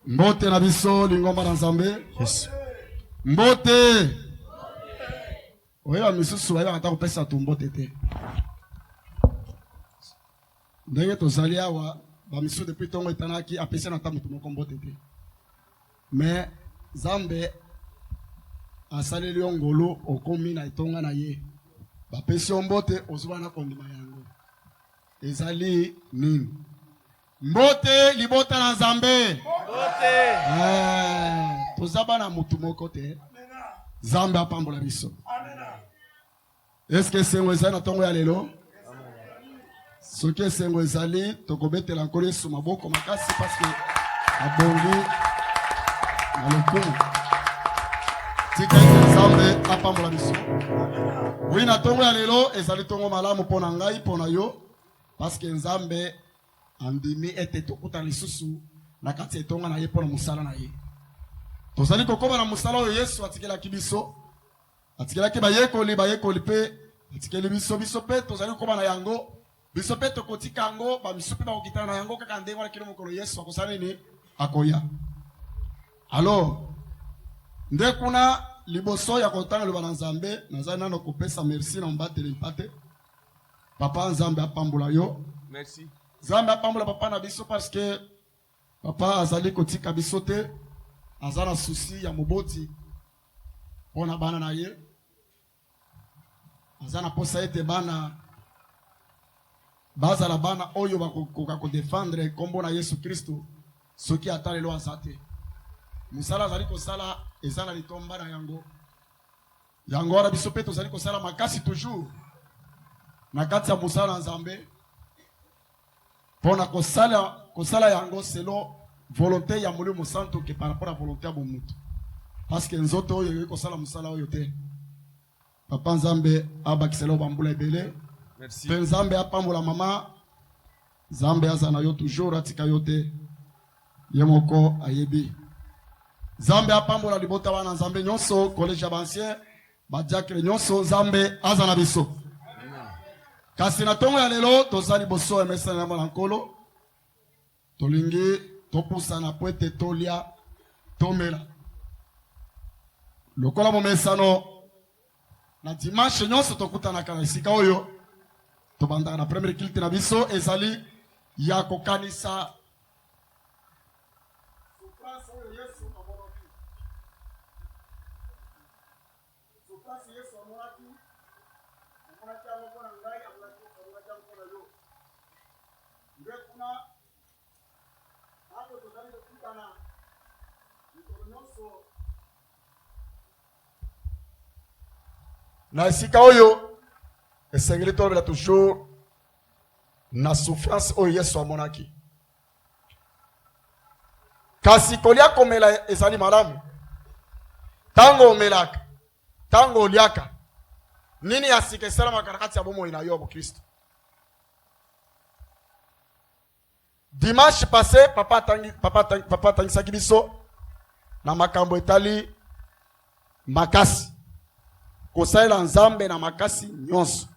Mbote na biso lingomba na Nzambe. Yes. Mbote. Oya misusu waya ata kopesa tu mbote te. Ndenge tozali awa ba misu depuis tongo etanaki apesa na tamu tumoko mbote te. Mais Nzambe asaleli ngolo okomi na etonga na ye. Ba pesi mbote ozuba na kondima yango. Ezali nini? Mbote libota na Nzambe. Mbote. Tozaba na mutu moko te. Nzambe apambola biso. Est-ce que c'est ngweza na tongo ya lelo? Soki esengo ezali tokobetela nkolo Yesu maboko makasi parce que abongi na lokumu. Tika Nzambe apambola biso. Oui na tongo ya lelo ezali tongo malamu pona ngai pona yo parce que Nzambe andimi ete tokuta lisusu na kati etonga na ye pona musala na ye. Tozali kokoma na musala oyo Yesu atikelaki biso. Atikelaki bayekoli pe atikeli biso pe tozali kokoma na yango. Biso pe tokotika yango ba misu pe bakokitana na yango kaka ndenge wana kilo mokolo Yesu akosala nini akoya. Alors nde kuna liboso ya kotanga loba na Nzambe nazali nano kopesa merci na mbateli mpate. Papa Nzambe apambola yo. Merci. Nzambe apambola papa na biso parce que papa azali kotika biso te. Azana souci ya moboti pona bana na ye. Azana posa ete bana bazala bana oyo bakoka ko défendre kombo na Yesu Kristo soki atalelo azate. Musala azali kosala ezana litomba na yango. Yango wana biso pe tozali kosala makasi toujours. Na kati ya musala na Nzambe. Pona kosala yango selon volonté ya Molimo Santo que par rapport à volonté ya bomutu. Parce que nzoto oyo yeko sala musala oyo te. Papa Nzambe abakisela bambula ebele. Merci. Pe Nzambe apambola mama. Nzambe azana yo toujours atika yo te. Yemoko ayebi. Nzambe apambola libota wana Nzambe nyonso collège ancien badiakre nyonso Nzambe azana biso. Kasi na tongo ya lelo tozali boso emesa na mwana nkolo. Tolingi topusa na poete tolia tomela. Lokola momesano na dimanche nyonso tokutana kana esika oyo tobandaka na première kilte na biso ezali ya kokanisa souffrance oyo Yesu amonaki. Souffrance Yesu amonaki yango na ngai amonaki yango na yo. Nde kuna hapo tozali kukutana mikolo nyonso na esika oyo esengeli tolobela toujours na souffrance oyo Yesu amonaki. Kasi kolia komela ezali malamu. Tango omelaka, tango oliaka, nini ya sika esalamaka na kati ya bomoi na yo Kristo. Dimanche passé, papa tangisaki biso na makambo etali makasi. Kosaela Nzambe na makasi nyonso.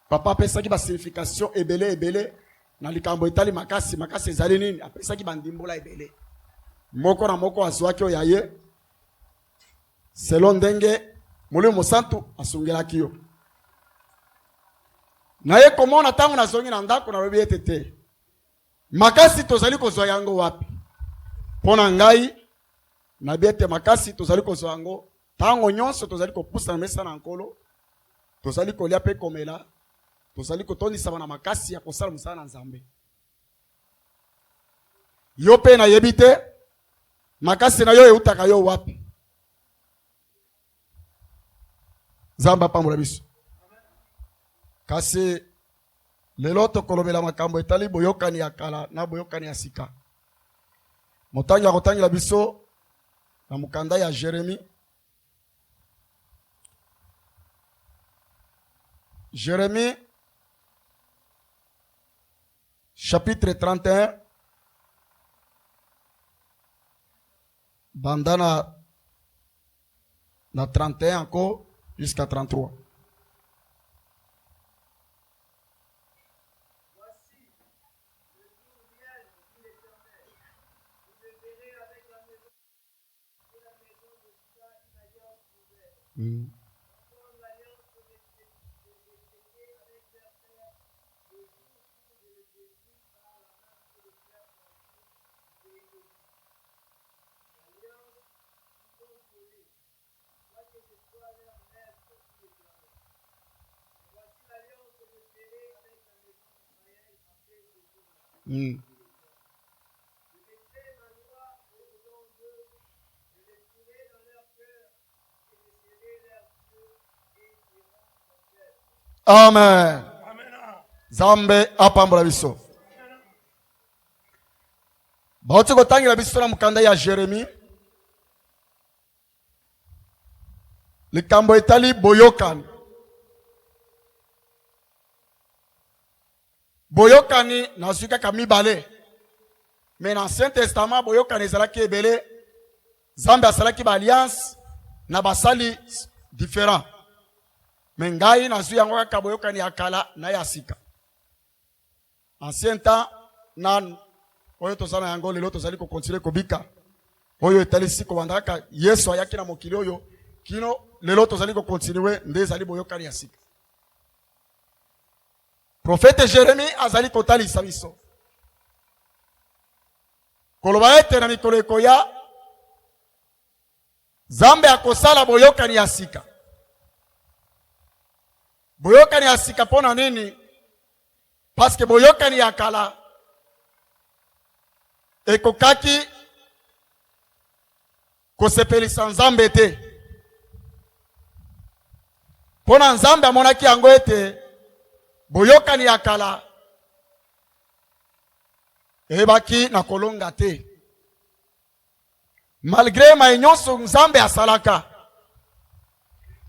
Papa pesaki ba signification ebele na likambo etali makasi ezali nini? Apesaki bandimbola ebele. Moko na moko azwaki oyo yaye. Selon ndenge Molimo Santu asungelaki yo. Na ye komona tango nazongi na ndako na lobi etete. Makasi tozali kozwa yango wapi? Pona ngai na biete makasi tozali kozwa yango tango nyonso tozali kopusa na mesa na nkolo. Tozali kolia pe komela. Tozali kotondisa na makasi ya kosala musala na Nzambe. Yo pe na yebite makasi na yo eutaka yo wapi? Nzambe apambola biso. Kasi lelo tokolobela makambo etali boyokani ya kala na boyokani ya sika. Motangi ya kotangela biso na mukanda ya Jérémie. Jérémie chapitre 31 bandana na 31 encore jusqu'à 33. Voici, le jour vient, dit l'Éternel. Vous me verrez avec Amen. Zambe apambola biso. Bauti kotangira biso na mukanda ya Jeremi. Likambo etali boyokani. Boyokani na suka kamibale. Mais dans l'Ancien Testament boyokani ezalaki ebele. Zambe asalaki ba alliance na basali différent. Mais ngai na zuya ngoka kaboyokani ya kala na ya sika. Ancien temps nan oyo tozana yango lelo tozali ko continuer kobika. Oyo etali siko wandaka Yesu ayaki na mokili oyo kino lelo tozali ko continuer nde ezali boyokani ya sika. Prophète Jérémie azali kotalisa biso. Koloba ete na mikolo ekoya Zambe akosala boyokani ya sika. Boyokani ya sika pona nini? Parce que boyokani ya kala ekokaki kosepelisa Nzambe te. Pona Nzambe amonaki yango ete boyokani ya kala ebaki na kolonga te. Malgré maenyoso Nzambe asalaka.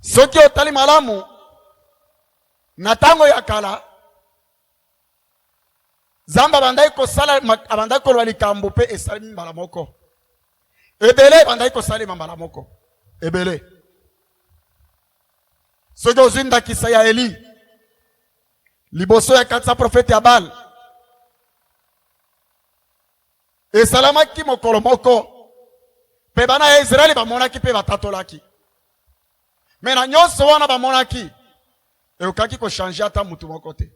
Soki otali malamu na tango ya kala Nzambe bandai kosala abandai kolwa likambo pe esali mbala moko. Ebele bandai kosala mbala moko. Ebele. Soki ozinda kisa ya Eli liboso ya katsa profete ya Baal esalamaki mokolo moko pe bana ya Israeli bamonaki pe batatolaki. Mais na nyonso wana bamonaki ekokaki ko changer ata mutu moko te.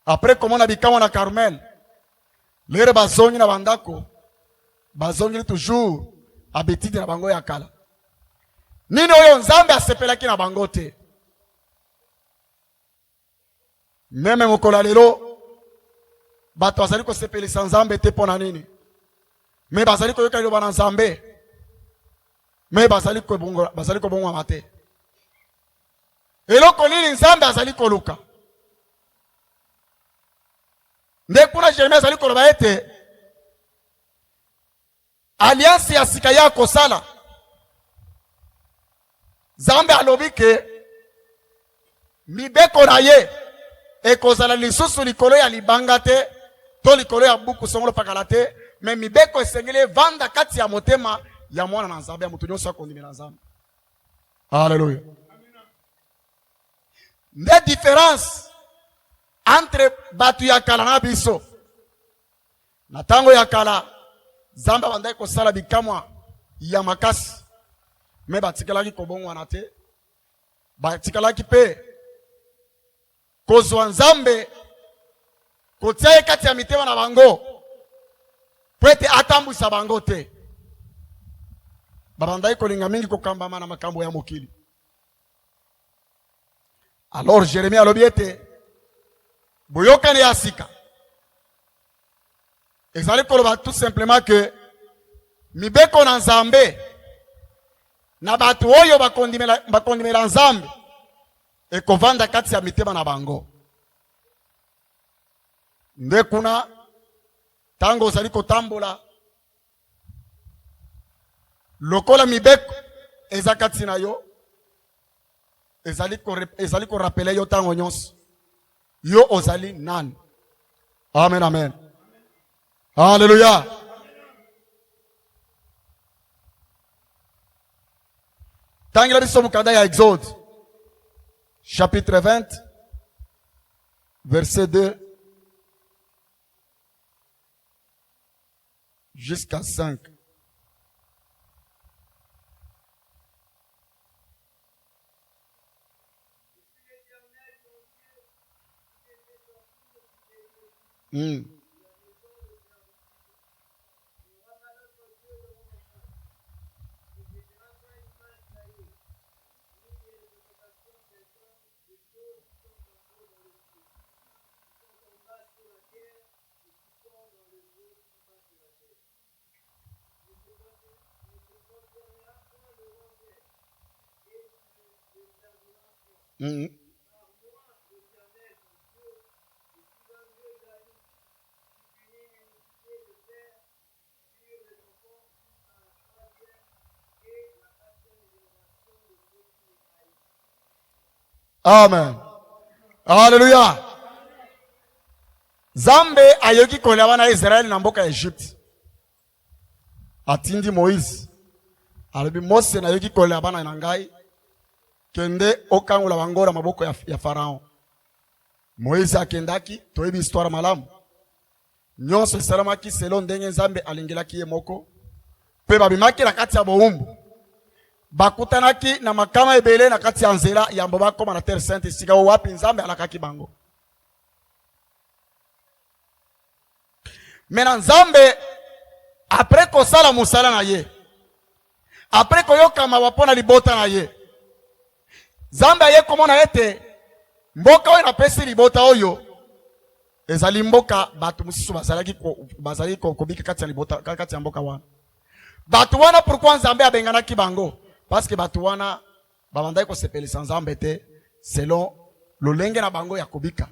Après komona bikamo na Carmel lere bazongi na bandako bazongi toujours abetite na bango ya kala. Nini oyo Nzambe asepelaki na bango te. Meme mokolo lelo bato bazali ko sepelisa Nzambe te pona nini. Me bazali ko yoka liloba na Nzambe. Me bazali ko bongo mate. Eloko nini Nzambe azali ko luka. Nde kuna Jeremia azali ko loba ete alliance ya sika ya kosala. Nzambe alobi ke mibeko na ye ekozala lisusu likolo ya libanga te to likolo ya buku songolo pakala te, mais mibeko esengeli vanda kati ya motema ya mwana na Nzambe ya mutu nyonso akondimela Nzambe. Alléluia. Nde différence entre batu ya kala na biso. Na tango ya kala Nzambe bandai kosala bikamwa ya makasi, me batikalaki kobongwana te. Batikalaki pe kozwa Nzambe kotia kati ya mitema na bango po ete atambwisa bango te. Babandai kolinga mingi kokambama na makambo ya mokili. Alors Jérémie alobi ete boyokani ya sika ezali koloba tout simplement que mibeko na Nzambe na batu oyo bakondimela Nzambe ekovanda kati ya mitema na bango. Nde kuna tango ozali kotambola lokola mibeko eza kati na yo ezali ko rappeler yo tango nyonso yo ozali nani. Amen, amen. Alléluia. Tangi la biso mukanda ya Exode chapitre 20 verset 2 jusqu'à 5. Amen. Alléluia. Zambe ayoki kolia wana Israël na mboka Egypte. Atindi Moïse. Alobi Mose na yoki kolia bana na ngai kende okangula bango na maboko ya Pharaon. Moïse akendaki toyebi histoire malamu. Nyonso esalamaki selon ndenge Nzambe alingelaki ye moko. Pe babimaki na kati ya bowumbu. Bakutanaki na makama ebele na kati ya nzela ya mboba koma na terre sainte sika wapi Nzambe alakaki bango. Mena Nzambe après kosala musala na ye, après koyoka mawapona libota na ye, Nzambe aye komona ete mboka oyo napesi libota oyo ezali mboka batu mususu bazalaki kobika kati ya libota kati ya mboka wana. Batu wana pourquoi Nzambe abenganaki bango? Parce que batu wana babandaki kosepelisa Nzambe te selon lolenge na bango ya kobika.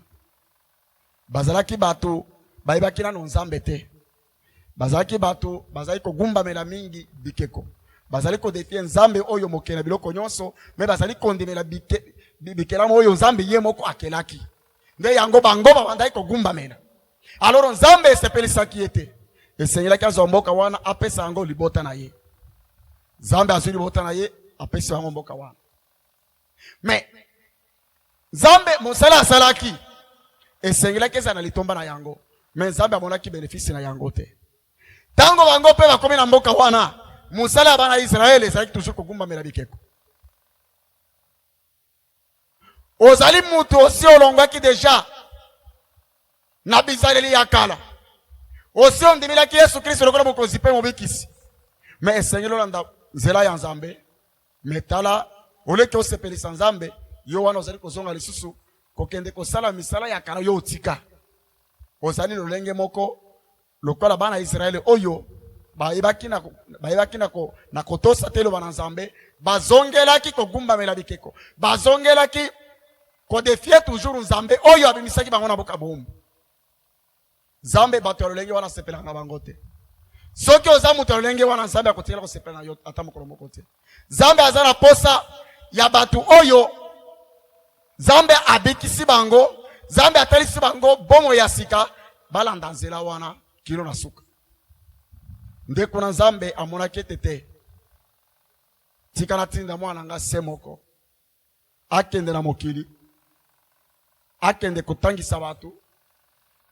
Bazalaki batu bayebaki nano Nzambe te. Bazalaki batu bazali kogumbamela mingi bikeko. Bazali kodefie Nzambe oyo mokena biloko nyonso, me bazali kondimela bikelamo oyo Nzambe ye moko akelaki. Nde yango bango babandaki kogumbamela. Alors Nzambe esepelisaki ete esengelaki azwa mboka wana apesa yango libota na ye. Nzambe azwi libota na ye apesa yango mboka wana. Mais Nzambe mosala asalaki esengelaki eza na litomba na yango, mais Nzambe amonaki bénéfice na yango te. Tango bango pe bakomi na mboka wana, musala bana Israël ezalaki toujours kogumbamela bikeko. Ozali mutu osi olongwaki deja na bizaleli ya kala. Osi ondimilaki Yesu Kristo lokola mokonzi pe mobikisi. Mais esengeli olanda nzela ya Nzambe, metala oleki osepelisa Nzambe, yo wana ozali kozonga lisusu kokende kosala misala ya kala yo otika. Ozali lolenge moko lokola bana Israël oyo bayebaki na kotosa telo bana Nzambe, bazongelaki kogumbamela bikeko, bazongelaki kodefie toujours Nzambe oyo abimisaki bango na boka bombu. Nzambe bato ya lolenge wana sepela na bango te. Soki oza mutu ya lolenge wana Nzambe akotikela kosepela na yo ata mokolo moko te. Nzambe aza na posa ya batu oyo Nzambe abikisi bango, Nzambe atalisi bango bomo ya sika balanda nzela wana kilo na suka. Nde kuna Nzambe amonaki tete tika na tinda mwana nga semoko akende na mokili, akende kotangisa batu,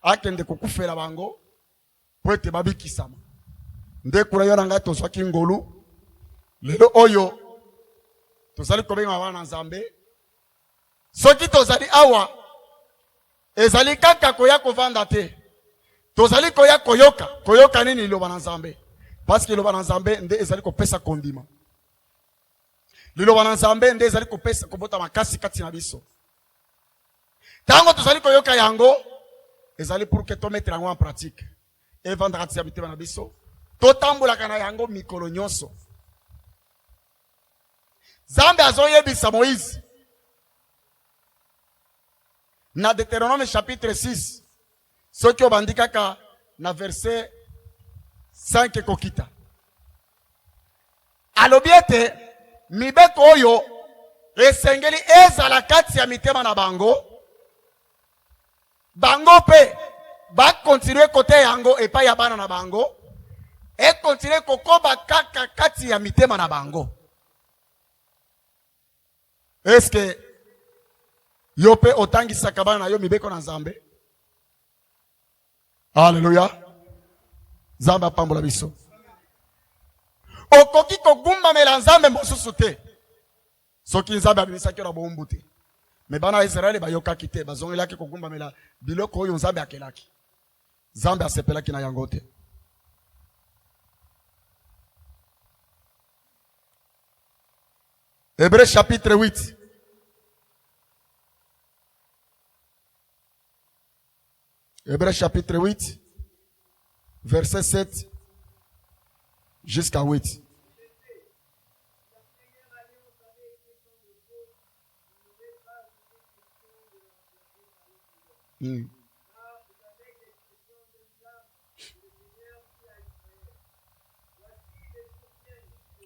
akende kokufela bango po ete babikisama. Nde kuna yo na ngai tozwaki ngolu lelo oyo tozali kobenga wana Nzambe. Soki tozali awa ezali kaka koya kovanda te, tozali koya koyoka nini liloba na Nzambe, parce que liloba na Nzambe nde ezali kopesa kondima. Liloba na Nzambe nde ezali kopesa kobota makasi kati na biso. Tango tozali koyoka yango ezali pour que to mettre yango en pratique et vendre kati ya bitema na biso, to tambolaka na yango mikolo nyonso. Nzambe azoyebisa Moïse na Deutéronome chapitre 6, soki obandikaka na verset 5 kokita. Alobi ete mibeko oyo esengeli ezala kati ya mitema na bango, bango pe ba continue kote yango epai ya bana na bango, e continue kokoba kaka kati ya mitema na bango. Est-ce que yo pe otangisaka bana na yo mibeko na Nzambe? Alléluia. Nzambe apambola biso. Okoki kogumbamela Nzambe mosusu te soki Nzambe abimisaki na bombu te. Me bana Israeli bayokaki te, bazongelaki kogumbamela biloko oyo Nzambe akelaki. Nzambe asepelaki na yango te. Hébreux chapitre 8. Hébreux chapitre 8, verset 7 jusqu'à 8.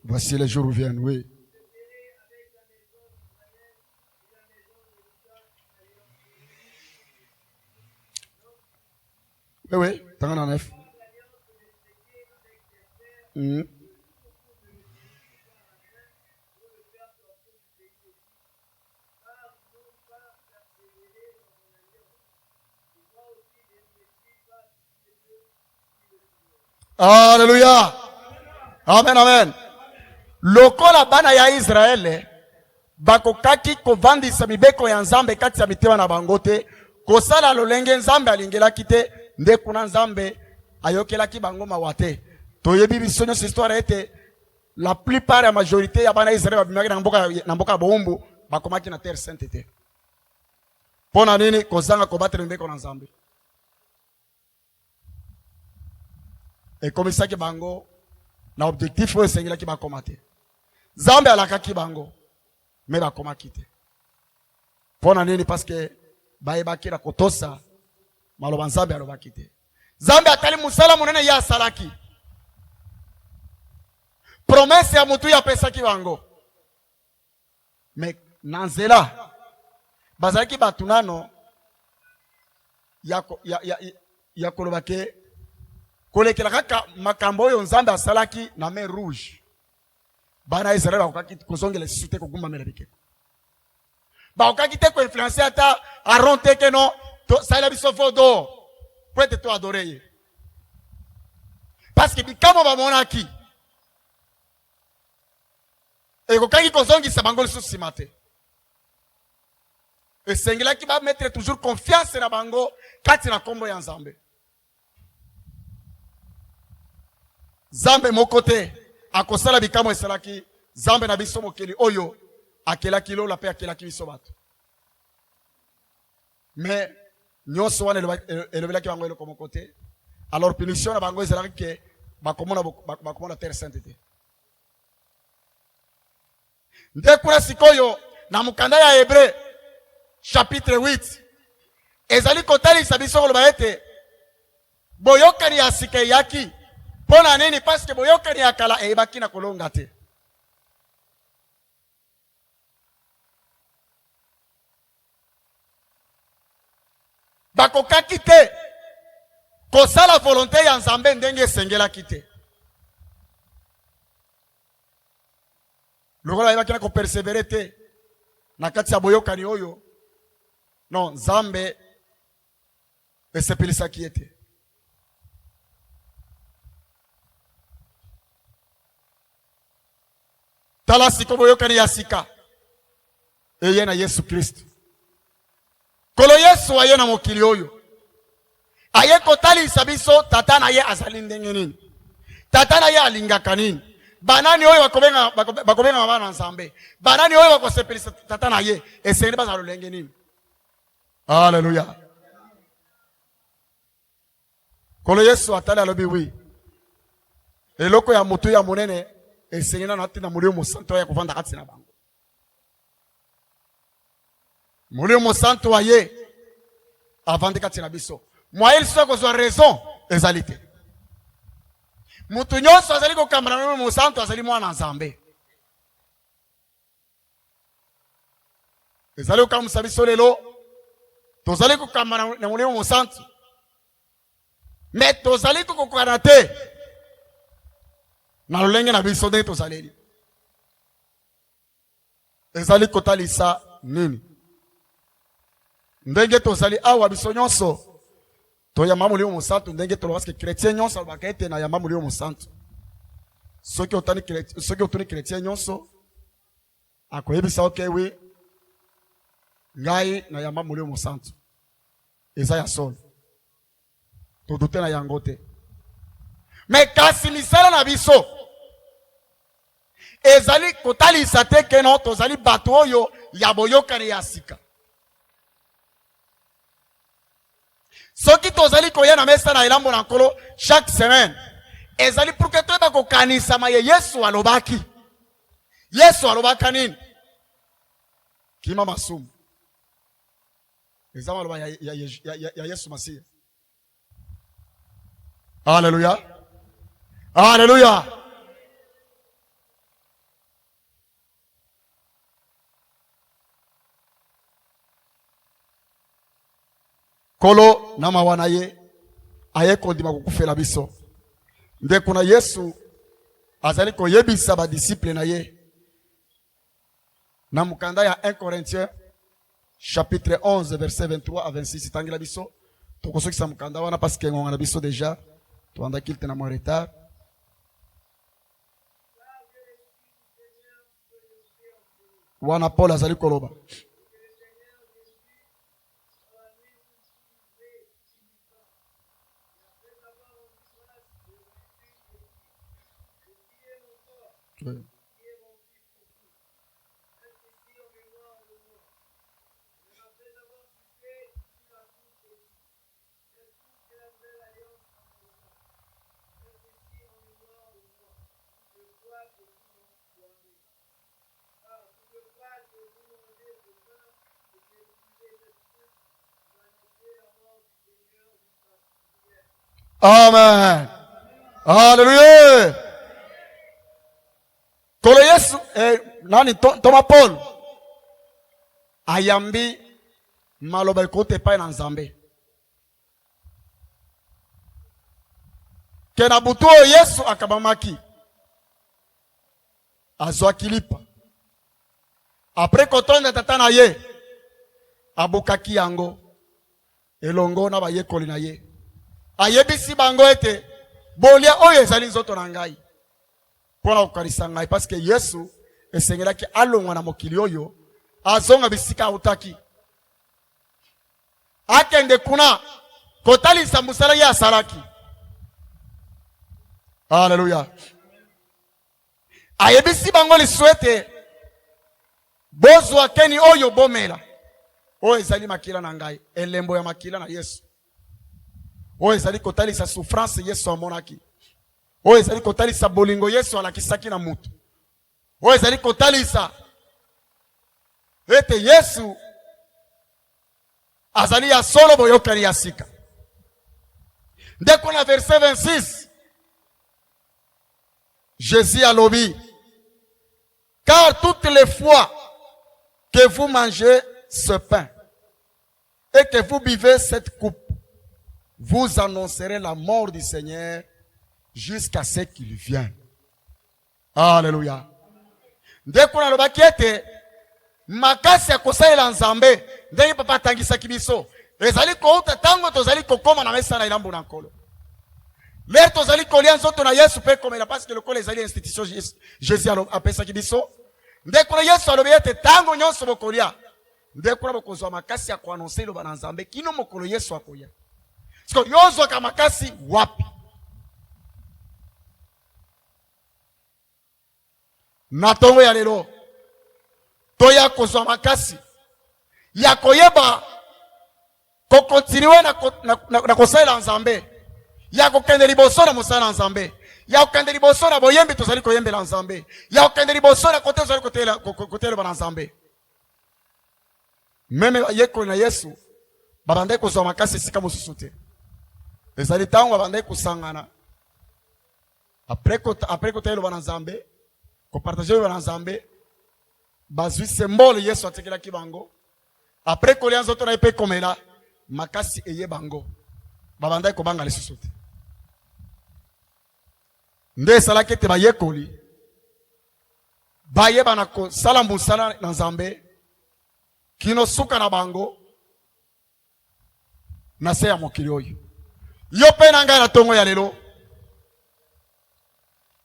Voici les jours viennent, oui. Oui, 39. Alléluia. Amen, amen. Lokola bana ya Israël bakokaki kovandisa mibeko ya Nzambe kati ya mitema na bango te, kosala lolenge Nzambe alingelaki te, nde kuna Nzambe ayokelaki bango mawa te. Toyebi biso nyonso histoire ete la plupart ya majorité ya bana ya Israël babimaki na mboka boumbu bakomaki na terre sainte te. Pona nini? Kozanga kobatela mibeko na Nzambe. Ekomisaki bango na objectif oyo esengelaki bakoma te. Nzambe alakaki bango me bakomaki te. Pona nini? Parce que bayebaki na kotosa maloba Nzambe alobaki te. Nzambe atali musala munene ya asalaki. Promesse ya mutu ya pesaki bango. Me na nzela bazalaki batu nano ya kolobake kolekela kaka makambo oyo Nzambe asalaki na mer rouge. Bana Israël bakokaki kozongela lisusu te kogumbamela bikeko. Bakokaki te koinfluencer ata Aaron te ke no salela biso fodo po ete to adore ye. Parce que bikamo bamonaki ekokaki kozongisa bango lisusu nsima te. Esengelaki bamettre toujours confiance na bango kati na kombo ya Nzambe. Nzambe moko te akosala bikamo esalaki Nzambe na biso mokeli oyo akelaki lola pe akelaki biso bato. Mais nyonso wana elobelaki bango eloko moko te. Alors punition na bango ezalaki ke bakomona terre sainte te. Nde kuna sikoyo na mukanda ya Hébreux chapitre 8 ezali kotalisa biso koloba ete boyokani ya sika yaki. Pona nini? Parce que boyokani ya kala eyebaki na kolonga te. Bakokaki te kosala volonté ya Nzambe ndenge esengelaki te. Lokola ayebaki na kopersevere te na kati ya boyokani oyo, non, Nzambe esepelisaki ete. Tala siko boyokani ya sika eye na Yesu Kristo. Kolo Yesu aye na mokili oyo aye kotalisa biso tata na ye azali ndenge nini, tata na ye alingaka nini, banani oyo bakobenga bana Nzambe, banani oyo bakosepelisa tata na ye esengeli bazala lolenge nini. Haleluya. Kolo Yesu atali alobi wi eloko ya mutu ya monene esengena na tina Molimo Santo ya kovanda kati na bango. Molimo Santo aye avandi kati na biso. Mwa ili soko zwa raison ezali te. Mutu nyonso azali kokambana na Molimo Santo azali mwana Nzambe. Ezali kokamwisa biso lelo tozali kokambana na Molimo Santo. Mais tozali kokokana te na lolenge na biso nde tozaleli. Ezali kotalisa nini? Ndenge tozali awa biso nyonso toyamba Molimo Santo ndenge tolo parce que chrétien nyonso alobaka ete na yamba Molimo Santo. Soki otoni chrétien nyonso akoyebisa oke we ngai na yamba Molimo Santo. Eza ya solo. todute na yango te. Mais kasi misala na biso ezali kotalisa te ke no tozali bato oyo ya boyokani ya sika. Soki tozali koya na mesa na elambo na nkolo chaque semaine ezali pour que toyeba kokanisa ma Yesu alobaki. Yesu alobaka nini? Kima masumu. Ezama aloba ya Yesu Masiya. Alléluia. Alléluia. Kolo na mawana ye aye kondima kokufela biso. Nde kuna Yesu azali koyebisa ba disciple na ye. Na mukanda ya 1 Corinthiens chapitre 11 verset 23 à 26 tangila biso. Tokosokisa mukanda wana parce que ngona biso déjà. Tuanda kilte na mo retard. Wana Paul azali koloba. Oui. Amen. Alléluia. Kolo Yesu nani Thomas Paul ayambi maloba kote pa na Nzambe. Kena buto Yesu akabamaki. Azwa kilipa. Après kotonda tata na ye abukaki yango elongo na bayekoli na ye. Ayebisi bango ete bolia oyo ezali nzoto na ngai. Pona kokarisa ngai parce que Yesu esengelaki alongwa na mokili oyo azonga bisika utaki. Akende kuna kotalisa musala ya salaki. Alléluia. Ayebisi bango lisuete bozwa keni oyo bomela. Oyo ezali makila na ngai, elembo ya makila na Yesu. Oyo ezali kotalisa souffrance Yesu amonaki. Oyo ezali kotalisa bolingo Yesu alakisaki na mutu. Oyo ezali kotalisa ete Yesu azali ya solo boyokani ya sika. Dès qu'on a verset 26, Jésus a lobby. Car toutes les fois que vous mangez ce pain et que vous buvez cette coupe, vous annoncerez la mort du Seigneur jusqu'à ce qu'il vienne. Alléluia. Dès qu'on a le bakiete, makasi ya kosalela Nzambe, ndenge papa tangisa kibiso. Ezali kouta tango tozali kokoma na mesa na ilambo na nkolo. Leo tozali kolia nzoto na Yesu pe komela parce que le kolo ezali institution Jésus a pesa kibiso. Ndeko kuna Yesu alobete tango nyonso bokolia. Ndeko kuna bokozwa makasi ya kuannoncer lo bana Nzambe kino mokolo Yesu akoya. Siko yozo kama makasi wapi? Na tongo ya lelo toya kozwa makasi ya koyeba ko continuer na kosalela Nzambe. Ya kokende liboso na mosala Nzambe. Ya kokende liboso na boyembi tozali koyembela Nzambe. Ya kokende liboso na kote tozali kotela bana Nzambe. Meme yeko na Yesu babande kozwa makasi sika mosusu te. Ezali tango babande kusangana. Après kotela bana Nzambe, ko partager bana Nzambe, bazwi symbole Yesu atekela kibango. Après kolia nzoto na epe komela makasi eye bango. Babanda ko banga lisusu te. Nde salaki te bayekoli bayeba na ko sala musala na Nzambe kino suka na bango na se ya mokili oyo. Yo pe na ngai na tongo ya lelo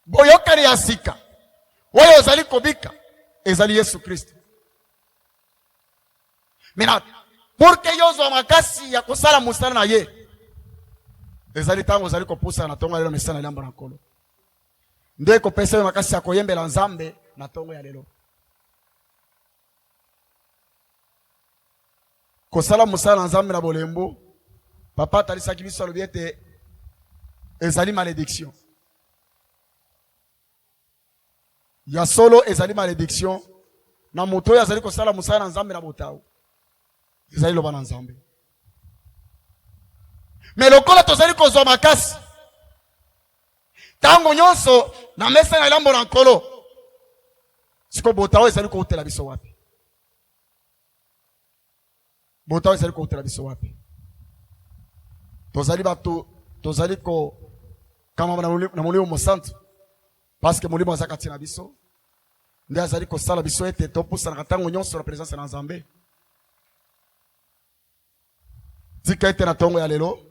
boyokani ya sika oyo ozali kobika ezali Yesu Kristo. Mina pour que yo zo makasi ya kosala musala na ye ezali tango ozali kopusa na tongo ya lelo mesa na lambo na nkolo. Nde kopesa makasi ya koyembela Nzambe na tongo ya lelo. Kosala musala Nzambe na bolembo. Papa talisaki biso alobi ete ezali malédiction. Ya solo ezali malédiction. Na moto oyo azali kosala musala na Nzambe na botao. Ezali loba na Nzambe. Mais lokola tozali kozwa makasi. Tango nyonso na mesa na lambo na nkolo. Siko botao ezali koutela biso wapi? Botao ezali koutela biso wapi? Tozali bato, tozali ko kama na molimo mosantu. Parce que molimo azakati na biso. Nde azali kosala biso ete topusa na tango nyonso na présence na Nzambe. Tika ete na tongo ya lelo.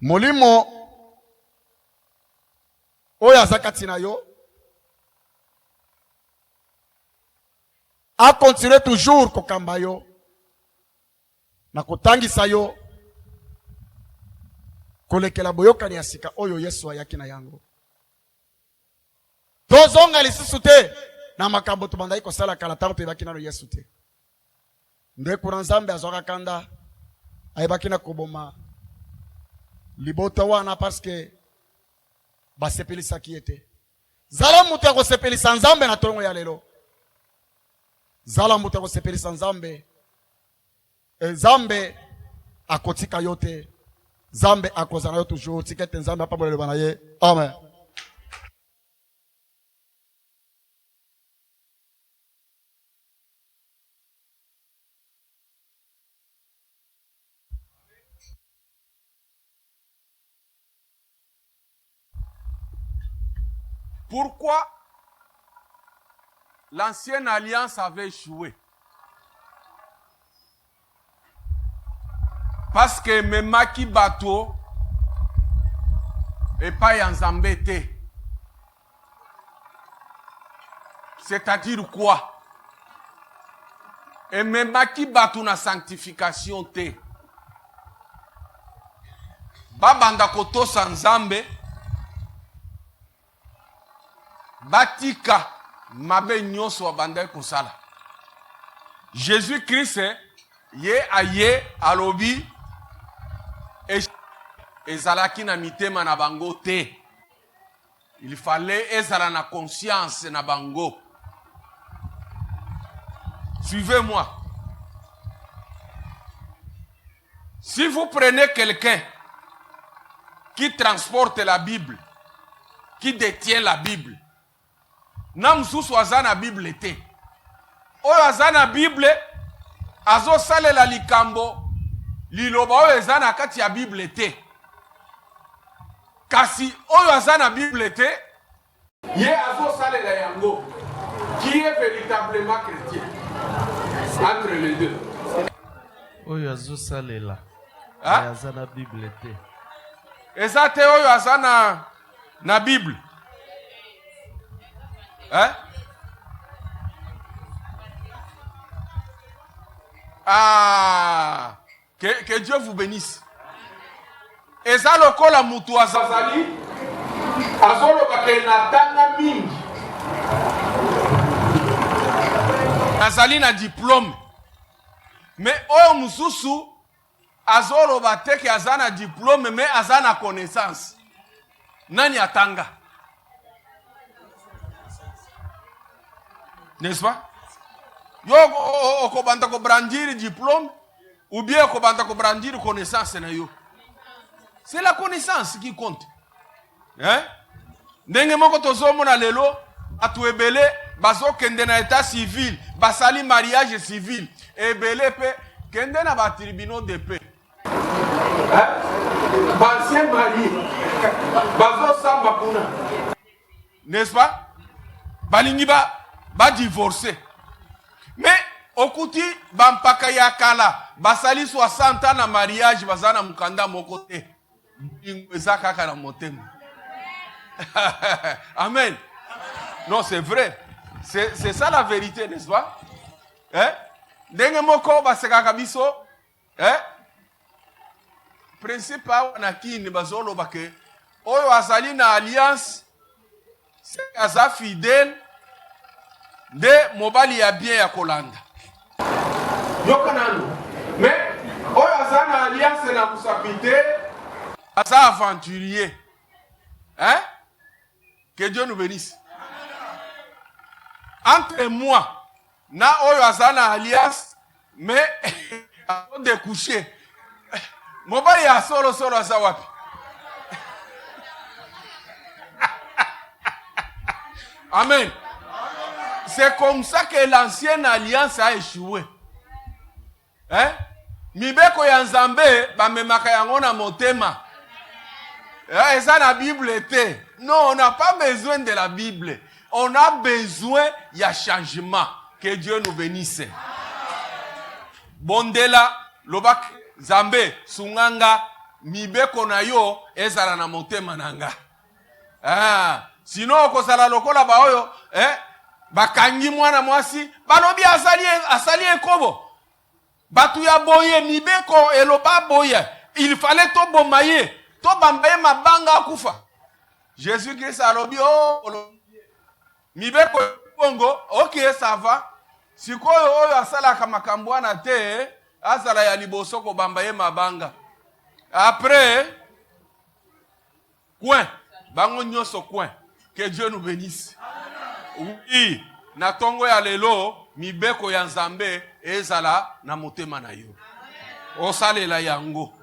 Molimo oyo azakati na yo a continuer toujours kokamba yo na kotangisa yo kolekela boyokani ya sika oyo Yesu ayaki na yango. Tozonga lisusu te na makambo tobandaki kosala kala tango toyebaki nano Yesu te. Nde kuna Nzambe azwaka kanda ayebaki na koboma libota wana parce que basepelisaki ete. Zala mutu ya kosepelisa Nzambe na tongo ya lelo. Zala mutu ya kosepelisa Nzambe. Nzambe akotika yote. Nzambe akozana yo toujours. Tikete Nzambe apabole leba na ye. Amen. Pourquoi l'ancienne alliance avait échoué? Parce que memaki bato et pas Nzambe te. C'est-à-dire quoi? Et memaki bato na sanctification te. Babanda kotosa Nzambe batika mabe nyonso abandai kosala. Jésus-Christ ye aye alobi ezalaki na mitema na bango te. Il fallait ezala na conscience na bango. Suivez-moi. Si vous prenez quelqu'un qui transporte la Bible, qui détient la Bible, namsusu azana Bible te. Oyo azana Bible azo salela likambo liloba oyo ezana kati ya Bible te. Kasi oyo azana Bible te ye azo salela yango qui est véritablement chrétien. Entre les deux. Oyo azo salela azana Bible te. Eza te oyo azana na Bible. Hein? Ah, que Dieu vous bénisse. Eza lokola mutu azali azolo bakena tanga mingi. Azali na diplôme. Mais oyo mususu azolo bateke azana diplôme mais azana connaissance. Nani atanga? N'est-ce pas? Yo okobanda ko brandir diplôme ou bien okobanda ko brandir connaissance na yo. C'est la connaissance qui compte. Hein? Ndenge moko tozomona lelo atuebele bazo kende na état civil, basali mariage civil, ebele pe kende na ba tribunal de paix. Hein? Bancien marié. Bazo samba kuna. N'est-ce pas? Balingi ba divorcer. Mais okuti bampaka ya kala basali 60 ans na mariage bazana mukanda moko te. Ezaka kana motema. Amen. Non, c'est vrai. C'est ça la vérité, n'est-ce pas? Hein? Ndenge moko baseka kabiso, hein? principe awa na kini bazoloba ke oyo azali na alliance se aza fidèle nde mobali ya bien ya kolanda. Yoka nanu. Mais oyo aza na alliance na musapite aza aventurier. Hein? Que Dieu nous bénisse. Entre moi na oyo aza na alliance mais avant de coucher mobali ya solo aza wapi? Amen. C'est comme ça que l'ancienne alliance a échoué. Hein? Mibeko ya Nzambe bamemaka yango na motema. Et ça la Bible était. Non, on n'a pas besoin de la Bible. On a besoin y a changement. Que Dieu nous bénisse. Bondela lobak Nzambe sunganga mibeko na yo ezala na motema nanga. Ah, sinon kozala lokola ba oyo bakangi mwana mwasi balobi asali ekobo. Batu ya boye mibeko eloba boye. Il fallait to bomaye, to bambaye mabanga akufa. Jésus-Christ alobi mibeko bongo, OK ça va. Sikoyo oyo asala kamakambo wana te, asala ya liboso ko bambaye mabanga. Après coin, bango nyoso coin. Que Dieu nous bénisse. Oui, na tongo ya lelo mibeko ya Nzambe ezala na motema na yo. Osalela yango.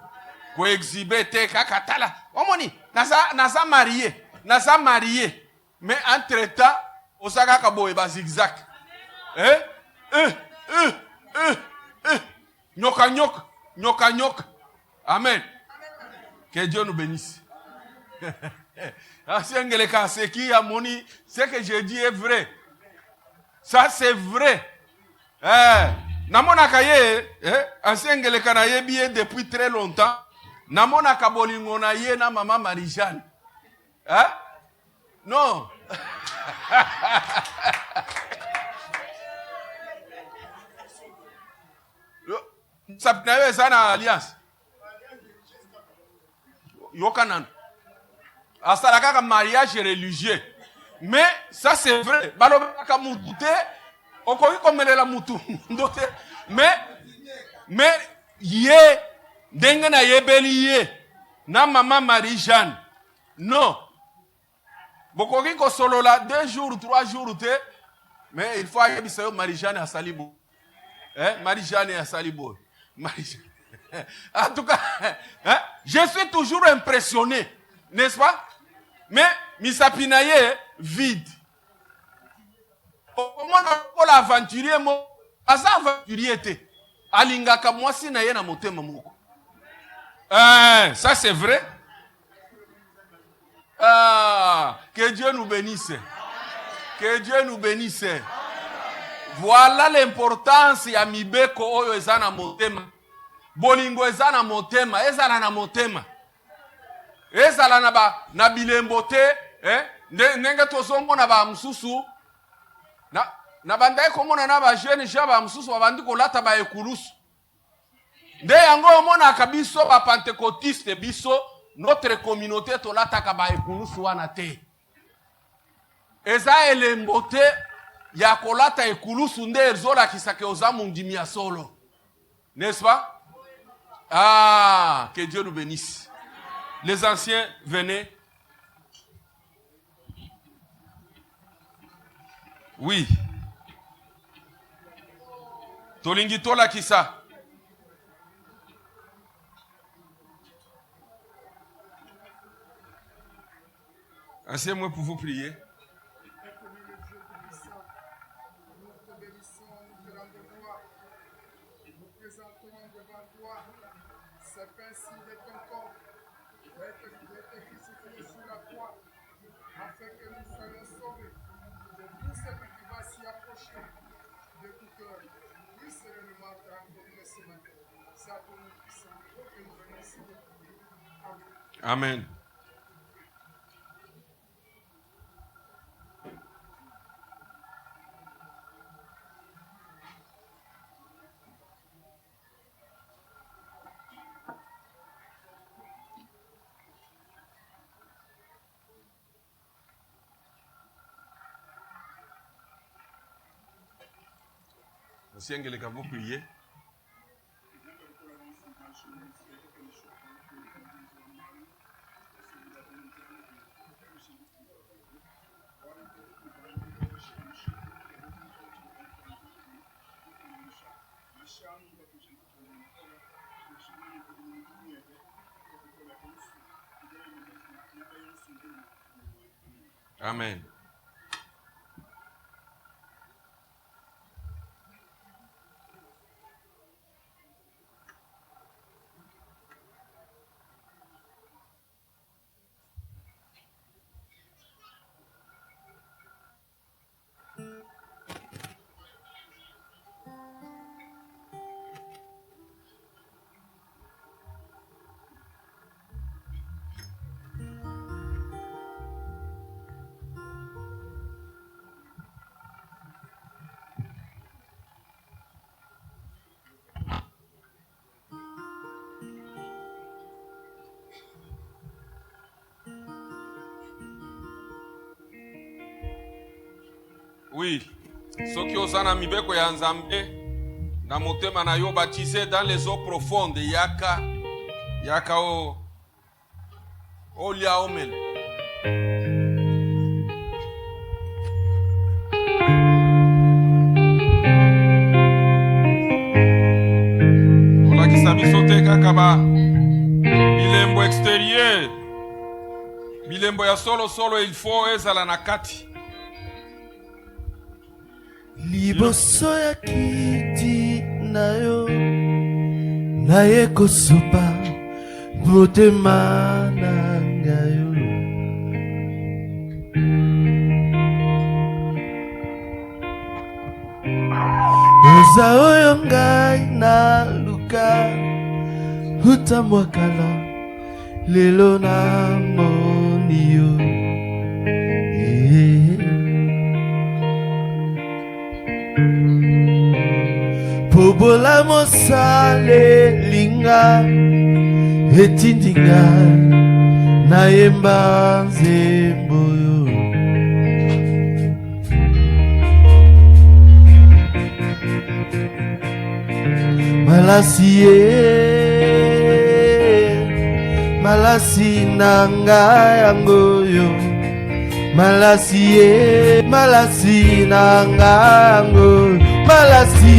Ko exhiber te kakatala. Omoni, nasa marié. Mais entre-temps, osaka kaboye ba zigzag. Nyoka. Amen. Que Dieu nous bénisse. Ce qui a moni, ce que je dis est vrai. Ça c'est vrai. Namona kaye, ansengele kana ye bien depuis très longtemps. Namona kabolingo na ye na maman Marie-Jeanne. Non. Ça n'a pas na alliance. Yokanan. Asalaka ka mariage religieux. Mais ça c'est vrai. Balobaka mutute okoki komelela mutu ndote. Mais ye ndenge na yebeli ye na maman Marie-Jeanne. Non. Bokoki ko solola 2 jours, 3 jours te. Mais il faut ayebisa yo Marie-Jeanne a salibo. Marie-Jeanne a salibo. En tout cas, je suis toujours impressionné, n'est-ce pas? Mais misapinaye vide. Comment on l'aventurier mo? Asa aventurier te. Alingaka mwasi na ye na motema moko. Ça c'est vrai. Que Dieu nous bénisse. Que Dieu nous bénisse. Voilà l'importance ya mibeko oyo ezana motema. Bolingo ezana motema, ezala na motema. Ezala na bilembo te, ndenge tozongo na ba msusu. Na bandaye komona na ba jeune ba msusu babandi kolata ba ekulusu. Nde yango omona kabiso ba pentecôtiste biso notre communauté tolata ka ba ekulusu wana te. Eza elembo te ya kolata ekulusu nde ezola kisake ozamu ndimi ya solo. N'est-ce pas? Que Dieu nous bénisse. Les anciens, venez. Oui. Tolingi tola kisa. Assieds-moi pour vous prier. Amen. Nasiengeleka vous prier. Amen. Oui, ceux qui osent en mibeko ya nzambe na motema na yo baptisé dans les eaux profondes yaka o lia omele. Olakisa biso te kaka ba bilembo extérieur, bilembo ya solo il faut ezala na kati. Liboso ya kiti na yo naye kosopa motema na ngayo oza oyo ngai na luka utamwakala lelo na moni yo Pobola mosale linga etindinga na yemba nzembo yo malasi nanga yango yo malasi nanga yango malasi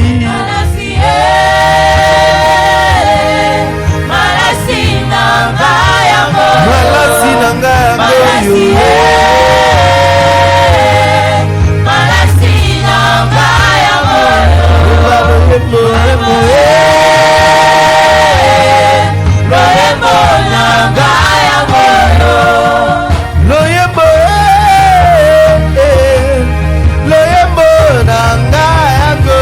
nanga yango yo loyembo nanga yango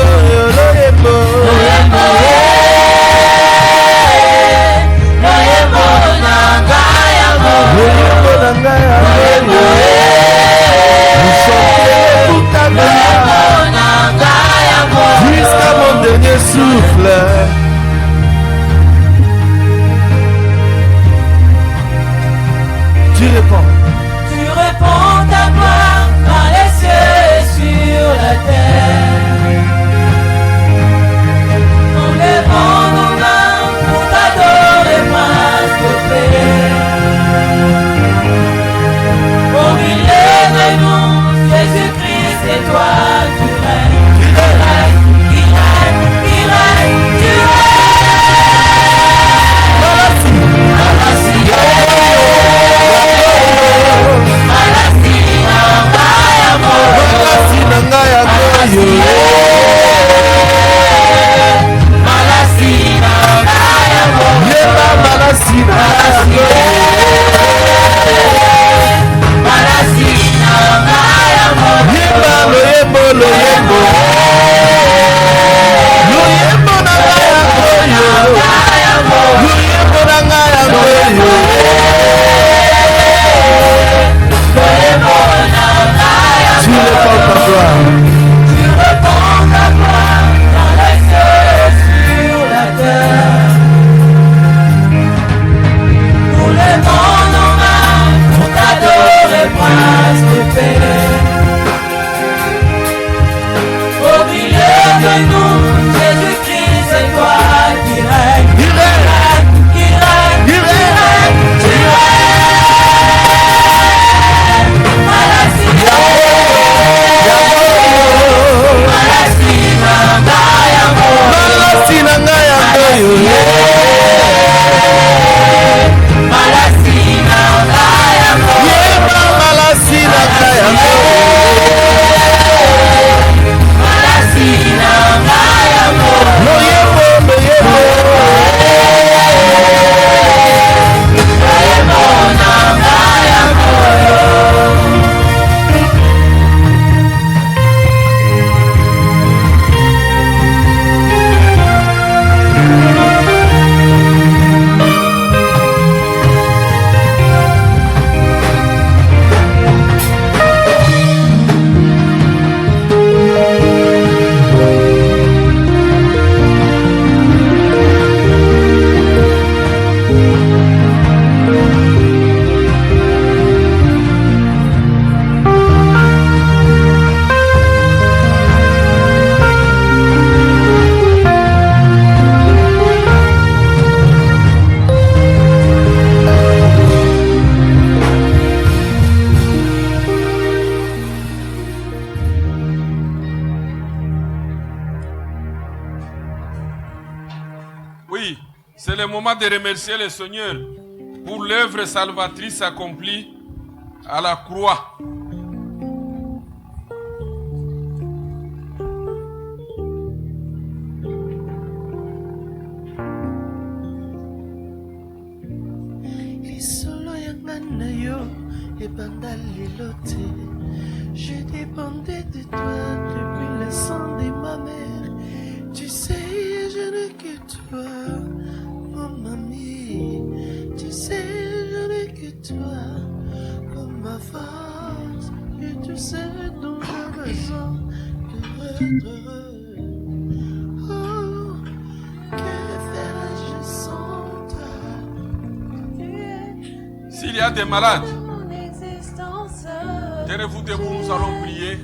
Oui, c'est le moment de remercier le Seigneur pour l'œuvre salvatrice accomplie à la croix. Je dépendais de toi depuis le sang de ma mère. Tu sais, je n'ai que toi, mon ami. Tu sais, je n'ai que toi, comme ma force. Et tu sais dont j'ai besoin pour être heureux. Oh, que ferais-je sans toi? S'il y a des malades, tenez-vous debout, nous allons prier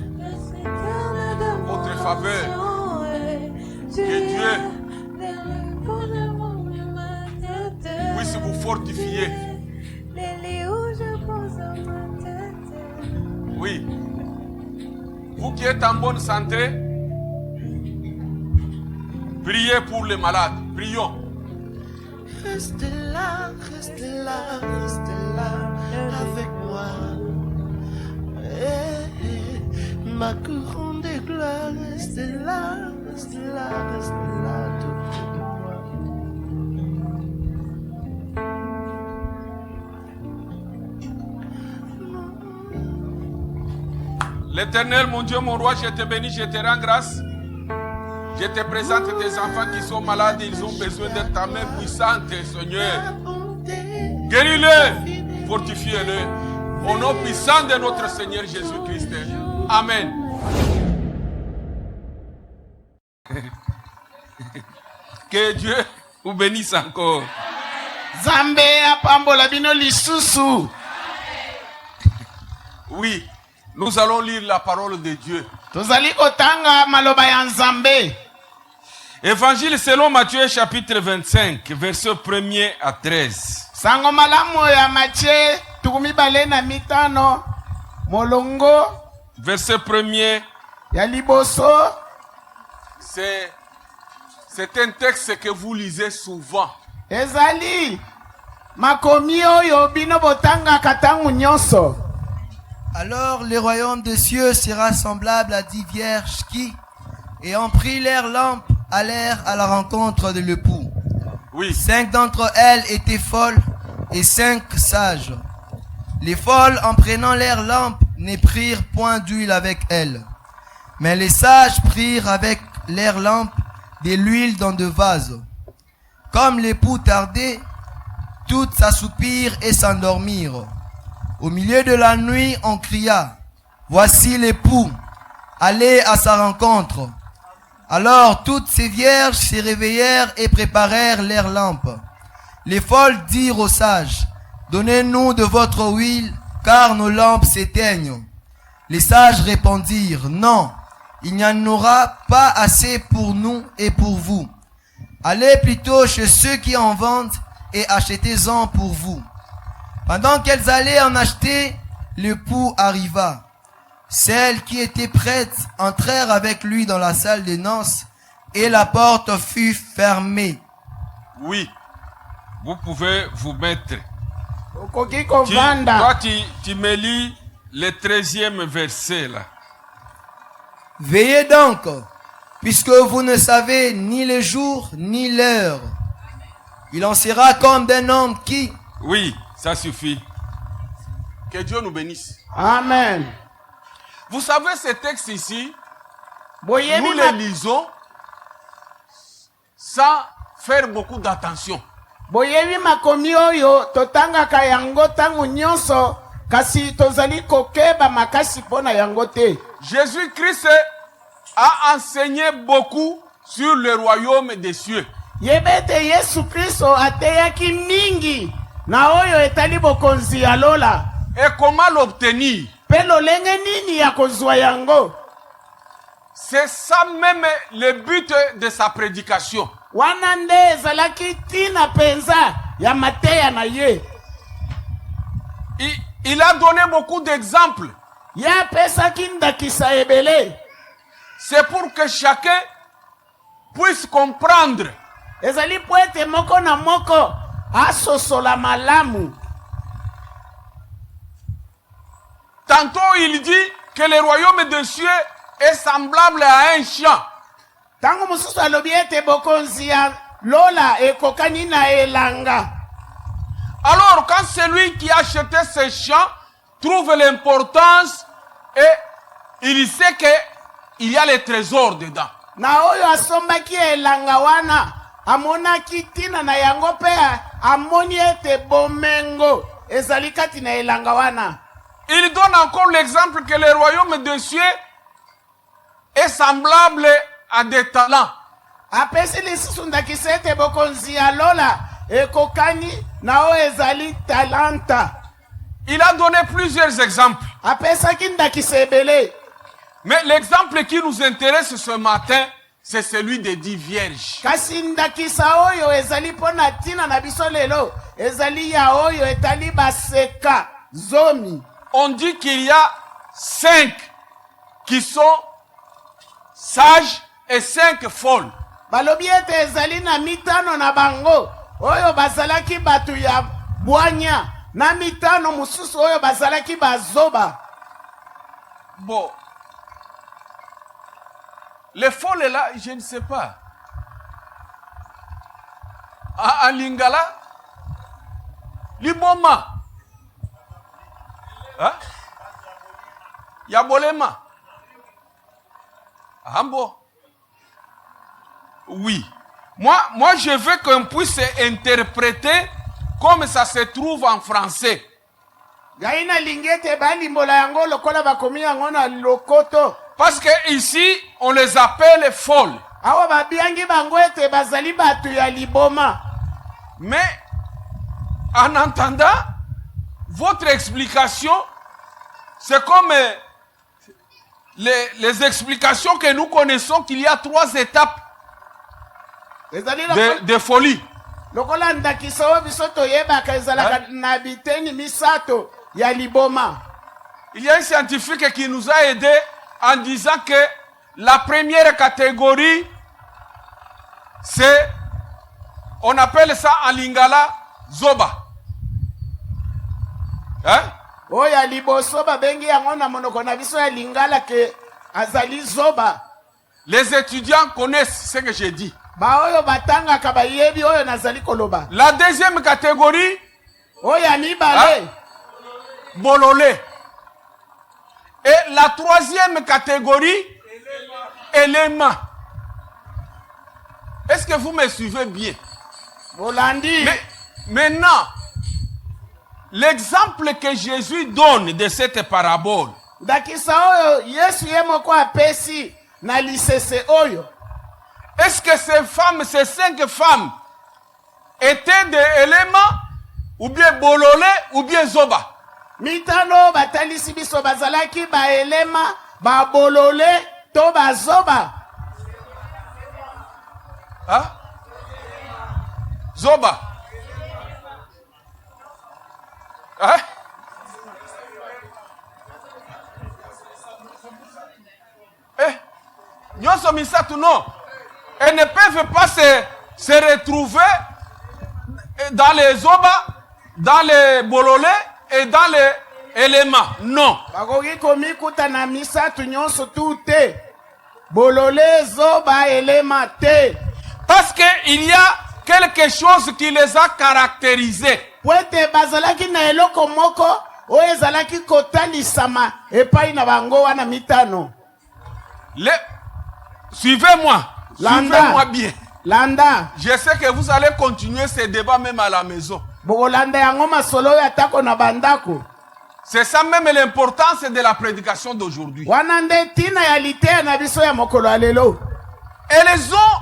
votre faveur. Que Dieu puisse vous fortifier. Oui. Vous qui êtes en bonne santé, priez pour les malades. Prions. Reste là, reste là, reste là avec moi. Ma couronne de gloire, reste là, reste là, reste là, tout près de moi. L'Éternel, mon Dieu, mon roi, je te bénis, je te rends grâce. Je te présente des enfants qui sont malades, ils ont besoin de ta main puissante, Seigneur. Guéris-les, fortifie-les. Au nom puissant de notre Seigneur Jésus-Christ. Amen. Que Dieu vous bénisse encore. Zambé apambola bino lisusu. Oui, nous allons lire la parole de Dieu. Tozali kotanga maloba ya Nzambe. Évangile selon Matthieu chapitre 25, verset 1er à 13. Sango malamu ya Matthieu tukumi balena mitano molongo verset 1er ya liboso. C'est un texte que vous lisez souvent. Ezali makomi oyo bino botanga katangu nyonso. Alors le royaume des cieux sera semblable à 10 vierges qui, ayant pris leurs lampes, allèrent à la rencontre de l'époux. Oui. 5 d'entre elles étaient folles et 5 sages. Les folles, en prenant leurs lampes, ne prirent point d'huile avec elles. Mais les sages prirent avec leurs lampes de l'huile dans de vases. Comme l'époux tardait, toutes s'assoupirent et s'endormirent. Au milieu de la nuit, on cria, « Voici l'époux, allez à sa rencontre. » Alors toutes ces vierges se réveillèrent et préparèrent leurs lampes. Les folles dirent aux sages, « Donnez-nous de votre huile, car nos lampes s'éteignent. » Les sages répondirent, « Non, il n'y en aura pas assez pour nous et pour vous. Allez plutôt chez ceux qui en vendent et achetez-en pour vous. » Pendant qu'elles allaient en acheter, l'époux arriva. Celles qui étaient prêtes entrèrent avec lui dans la salle des noces et la porte fut fermée. Oui, vous pouvez vous mettre. Toi, tu me lis le 13e verset là. Veillez donc, puisque vous ne savez ni le jour ni l'heure. Il en sera comme d'un homme qui... Oui, ça suffit. Que Dieu nous bénisse. Amen. Vous savez ce texte ici, nous Boyebi le lisons sans faire beaucoup d'attention. boyebi makomi oyo totangaka yango tangu nyonso kasi tozali kokeba makasi pona yango te. Jésus-Christ a enseigné beaucoup sur le royaume des cieux. Yebete Yesu Kristo ateyaki mingi na oyo etali bokonzi ya lola. Et comment l'obtenir? Pe lolenge nini ya kozwa yango? C'est ça même le but de sa prédication. Wana nde ezalaki tina penza ya mateya na ye. Il a donné beaucoup d'exemples. Ya pesaki ndakisa ebele. C'est pour que chacun puisse comprendre ezali po ete moko na moko asosola malamu. Tantôt il dit que le royaume des cieux est semblable à un champ. Tango mosusu alobi ete bokonzi ya lola ekokani na elanga. Alors quand celui qui a acheté ce champ trouve l'importance et il sait qu'il y a les trésors dedans. Na oyo asombaki elanga wana amonaki tina na yango pe amoni ete bomengo ezali kati na elanga wana. Il donne encore l'exemple que le royaume des cieux est semblable à des talents. Apesi lisusu ndakisa ete bokonzi ya lola ekokani na oyo ezali talanta. Il a donné plusieurs exemples. Apesaki ndakisa ebele. Mais l'exemple qui nous intéresse ce matin, c'est celui des 10 vierges. Kasi ndakisa oyo ezali pona tina na biso lelo ezali ya oyo etali baseka zomi. On dit qu'il y a 5 qui sont sages et 5 folles. Balobi ete ezali na mitano na bango oyo bazalaki batu ya bwanya na mitano mususu oyo bazalaki bazoba. Bon. Les folles là, je ne sais pas. En lingala, liboma. Hein? Yabolema. Ambo. Oui. Moi, je veux qu'on puisse interpréter comme ça se trouve en français. Gaina lingete balimbola yango lokola bakomi yango na lokoto. Parce que ici, on les appelle folles. Awa babiangi bango ete bazali batu ya liboma. Mais, en entendant votre explication, c'est comme les explications que nous connaissons qu'il y a 3 étapes de folie. Lokola ndakiso bisoto yebaka ezalaka na biteni misato ya liboma. Il y a un scientifique qui nous a aidés en disant que la première catégorie, c'est, on appelle ça en lingala, zoba. Hein? Oya liboso babengi yango na monoko na biso ya lingala ke azali zoba. Les étudiants connaissent ce que j'ai dit. Ba oyo batanga kabayebi oyo nazali koloba. La deuxième catégorie, oya mibale, bololé. Et la troisième catégorie, élément. Est-ce que vous me suivez bien? Bolandi. Mais maintenant, l'exemple que Jésus donne de cette parabole, ndakisa oyo Yesu yemoko apesi na lisese oyo. Est-ce que ces femmes, ces 5 femmes, étaient des éléments, ou bien bololé, ou bien zoba? Mitano batalisi biso bazalaki ba elema, ba bololé, to ba zoba. Hein? Zoba. Hein? Nyoso misatu non. Elles ne peuvent pas se retrouver dans les zoba, dans les bololés et dans les éléments. Non. Bakoki komikuta na misatu nyonso tout. Bololé, zoba, elema te. Parce qu'il y a quelque chose qui les a caractérisés. Wete bazalaki na eloko moko oyo ezalaki kotalisama epai na bango wana mitano. Suivez-moi. Suivez-moi bien. Landa. Je sais que vous allez continuer ce débat même à la maison. Bokolanda yango masolo ya tako na bandako. C'est ça même l'importance de la prédication d'aujourd'hui. Wana nde tina ya litea na biso ya mokolo alelo. Elles ont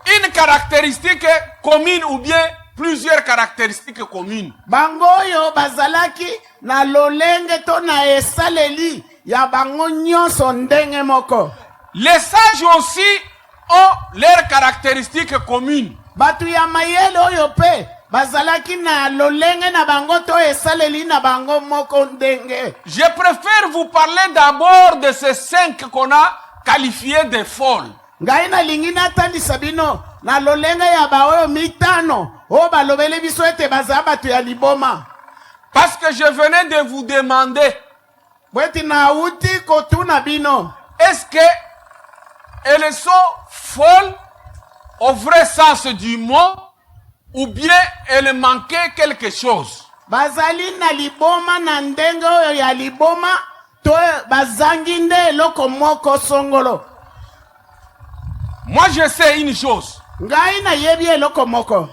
une caractéristique commune ou bien plusieurs caractéristiques communes. Bangoyo bazalaki na lolenge to na esaleli ya bango nyonso ndenge moko. Les sages aussi ont leurs caractéristiques communes. Batu ya mayele oyo pe bazalaki na lolenge na bango to esaleli na bango moko ndenge. Je préfère vous parler d'abord de ces 5 qu'on a qualifiés de folles. ngai nalingi natandisa bino na lolenge ya baoyo mitano oyo balobeli biso ete bazala bato ya liboma. Parce que je venais de vous demander, po ete nauti kotuna bino, est-ce que elles sont folles au vrai sens du mot ou bien elles manquaient quelque chose? bazali na liboma na ndenge oyo ya liboma to bazangi nde eloko moko songolo. Moi je sais une chose. Ngai nayebi eloko moko.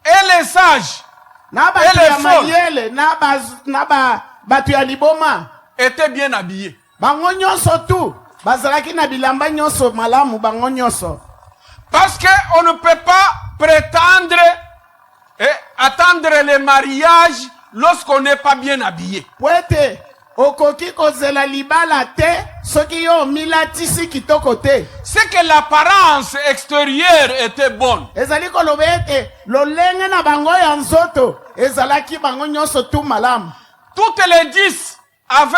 Et les sages Na et bato les ya folles mayele na bato ya liboma étaient bien habillés. bango nyonso tu bazalaki na bilamba nyonso malamu bango nyonso. Parce qu'on ne peut pas prétendre et attendre le mariage lorsqu'on n'est pas bien habillé. Po ete okoki kozela libala te soki yo milatisi kitoko te. C'est que l'apparence extérieure était bonne. Ezali koloba ete lolenge na bango ya nzoto ezalaki bango nyonso tu malamu. Toutes les 10 avaient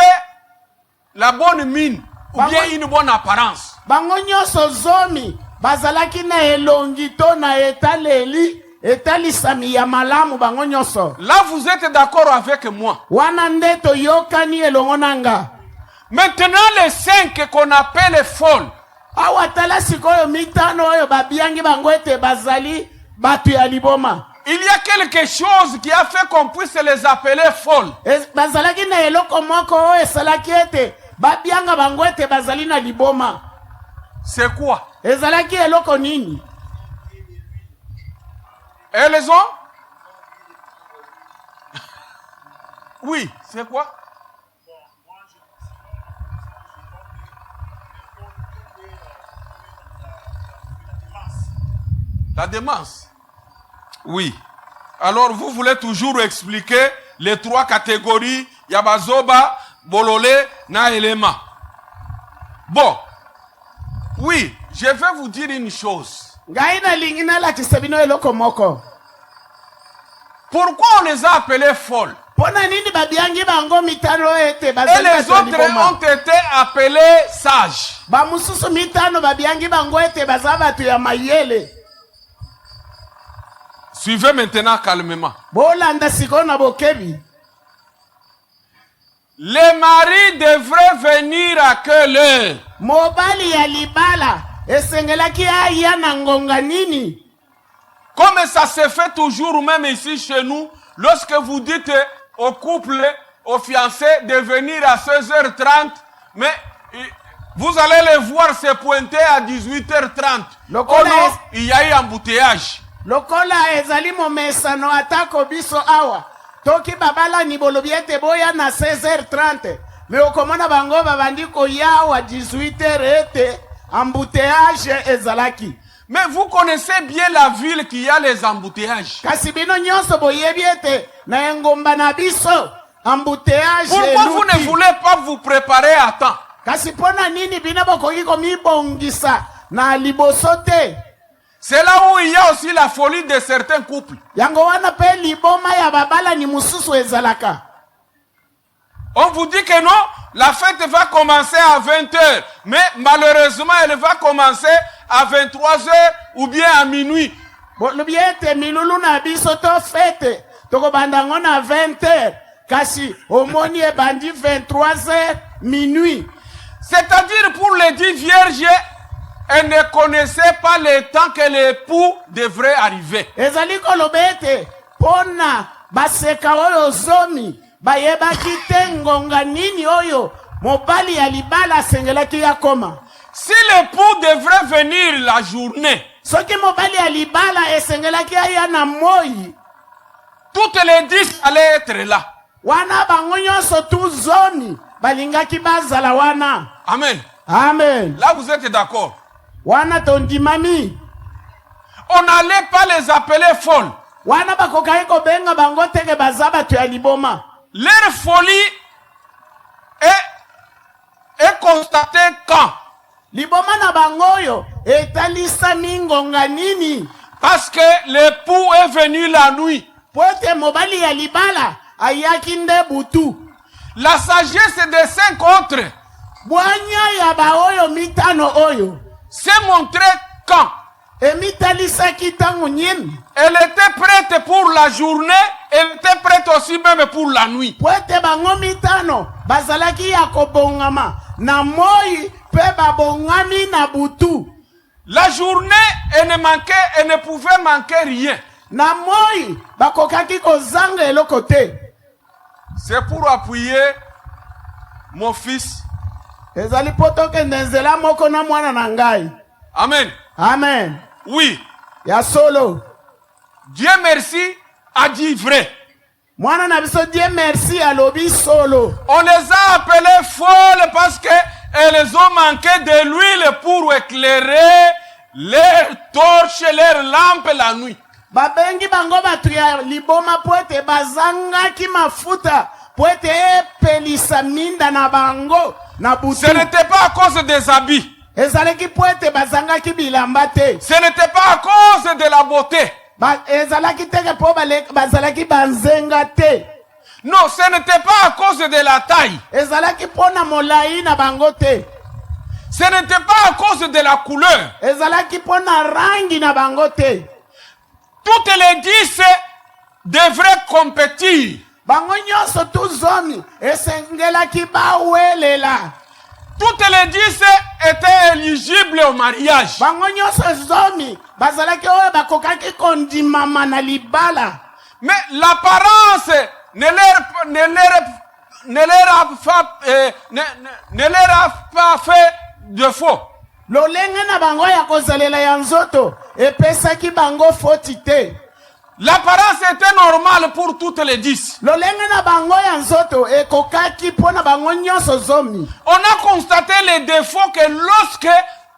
la bonne mine ou bien une bonne apparence. Bango nyonso zomi bazalaki na elongi to na etaleli etalisami ya malamu bango nyonso. Là vous êtes d'accord avec moi. Wana nde toyokani elongo nanga. Maintenant les 5 qu'on appelle folles, Awa tala sikoyo mitano oyo babiangi bango ete bazali batu ya liboma. il y a quelque chose qui a fait qu'on puisse les appeler folles. Bazalaki na eloko moko oyo esalaki ete babianga bango ete bazali na liboma. C'est quoi? Ezalaki eloko nini? Elles ont? Oui, c'est quoi? La démence. Oui. Alors vous voulez toujours expliquer les 3 catégories, Yabazoba, Bololé, na Elema. Bon. Oui, je vais vous dire une chose. Ngai na lingina la kisabino eloko moko. Pourquoi on les a appelés folles? Pona nini babiangi bango mitano ete Et bazali les batu ya autres liboma? ont été appelés sages. Ba mususu mitano babiangi bango ete bazali batu ya mayele. Suivez maintenant calmement. Bolanda siko na bokebi. Les maris devraient venir à quelle heure? Mobali ya libala esengelaki aya na ngonga nini? Comme ça se fait toujours même ici chez nous, lorsque vous dites au couple, aux fiancés de venir à 16h30, mais vous allez les voir se pointer à 18h30. Oh non, il y a eu embouteillage. Lokola ezali momesano atako biso awa. Toki babala ni bolobi ete boya na 16h30. Me okomona bango babandi koya wa 18h ete embouteillage ezalaki. Mais vous connaissez bien la ville qui a les embouteillages. Kasi bino nyonso boyebi ete na engomba na biso embouteillage. Pourquoi vous ne voulez pas vous préparer à temps? Kasi pona nini bino bokoki komibongisa na liboso te? C'est là où il y a aussi la folie de certains couples. Yango wana pe liboma ya babala ni mususu ezalaka. On vous dit que non, la fête va commencer à 20h. Mais malheureusement, elle va commencer à 23h ou bien à minuit. Lobi ete milulu na biso to fete. Toko bandango na 20h. Kasi omoni e bandi 23h minuit. C'est-à-dire pour les 10 vierges, elles ne connaissaient pas le temps que l'époux devrait arriver. Ezali koloba ete pona baseka oyo zomi bayebaki te ngonga nini oyo mobali ya libala asengelaki ya koma. Si l'époux devrait venir la journée, soki mobali ya libala esengelaki ya na moi, toutes les 10 allaient être là. Wana bango nyonso tu zomi balingaki bazala wana. Amen. Amen. Là vous êtes d'accord. Wana tondimami. On n'allait pas les appeler folles. Wana bakokaki kobenga bango teke baza bato ya liboma. Leur folie est constatée quand? Liboma na bangoyo etalisami ngonga nini? Parce que l'époux est venu la nuit. Pote mobali ya libala ayaki nde butu. La sagesse des 5 autres Bwanya ya baoyo mitano oyo s'est montrée quand? emitalisaki ntango nini Elle était prête pour la journée, elle était prête aussi même pour la nuit. po ete bango mitano bazalaki ya kobongama na moi mpe babongami na butu. La journée, elle ne pouvait manquer rien. Na moi bakokaki kozanga eloko te. C'est pour appuyer mon fils. Ezali po tokende nzela moko na mwana na ngai. Amen. Amen. Oui. Ya solo. Dieu merci a dit vrai. Mwana na biso Dieu merci alobi solo. On les a appelées folles parce qu'elles ont manqué de l'huile pour éclairer leurs torches, leurs lampes la nuit. Babengi bango batu ya liboma po ete bazangaki mafuta po ete epelisa minda na bango na butu. Ce n'était pas à cause des habits. Ezalaki po ete bazangaki bilamba te. Ce n'était pas à cause de la beauté. Ezalaki teke po bazalaki banzenga te. Non, ce n'était pas à cause de la taille. Ezalaki po na molai na bango te. Ce n'était pas à cause de la couleur. Ezalaki po na rangi na bango te. Toutes les 10 devraient compétir. Bango nyonso tu zomi esengelaki bawelela. Toutes les 10 étaient éligibles au mariage. Bango nyonso zomi bazalaki oyo bakokaki kondimama na libala. Mais l'apparence ne leur a pas fait de faux. Lolenge na bango ya kozalela ya nzoto epesaki bango foti te. L'apparence était normale pour toutes les 10. Lolenge na bango ya nzoto ekokaki pona bango nyonso zomi. On a constaté les défauts que lorsque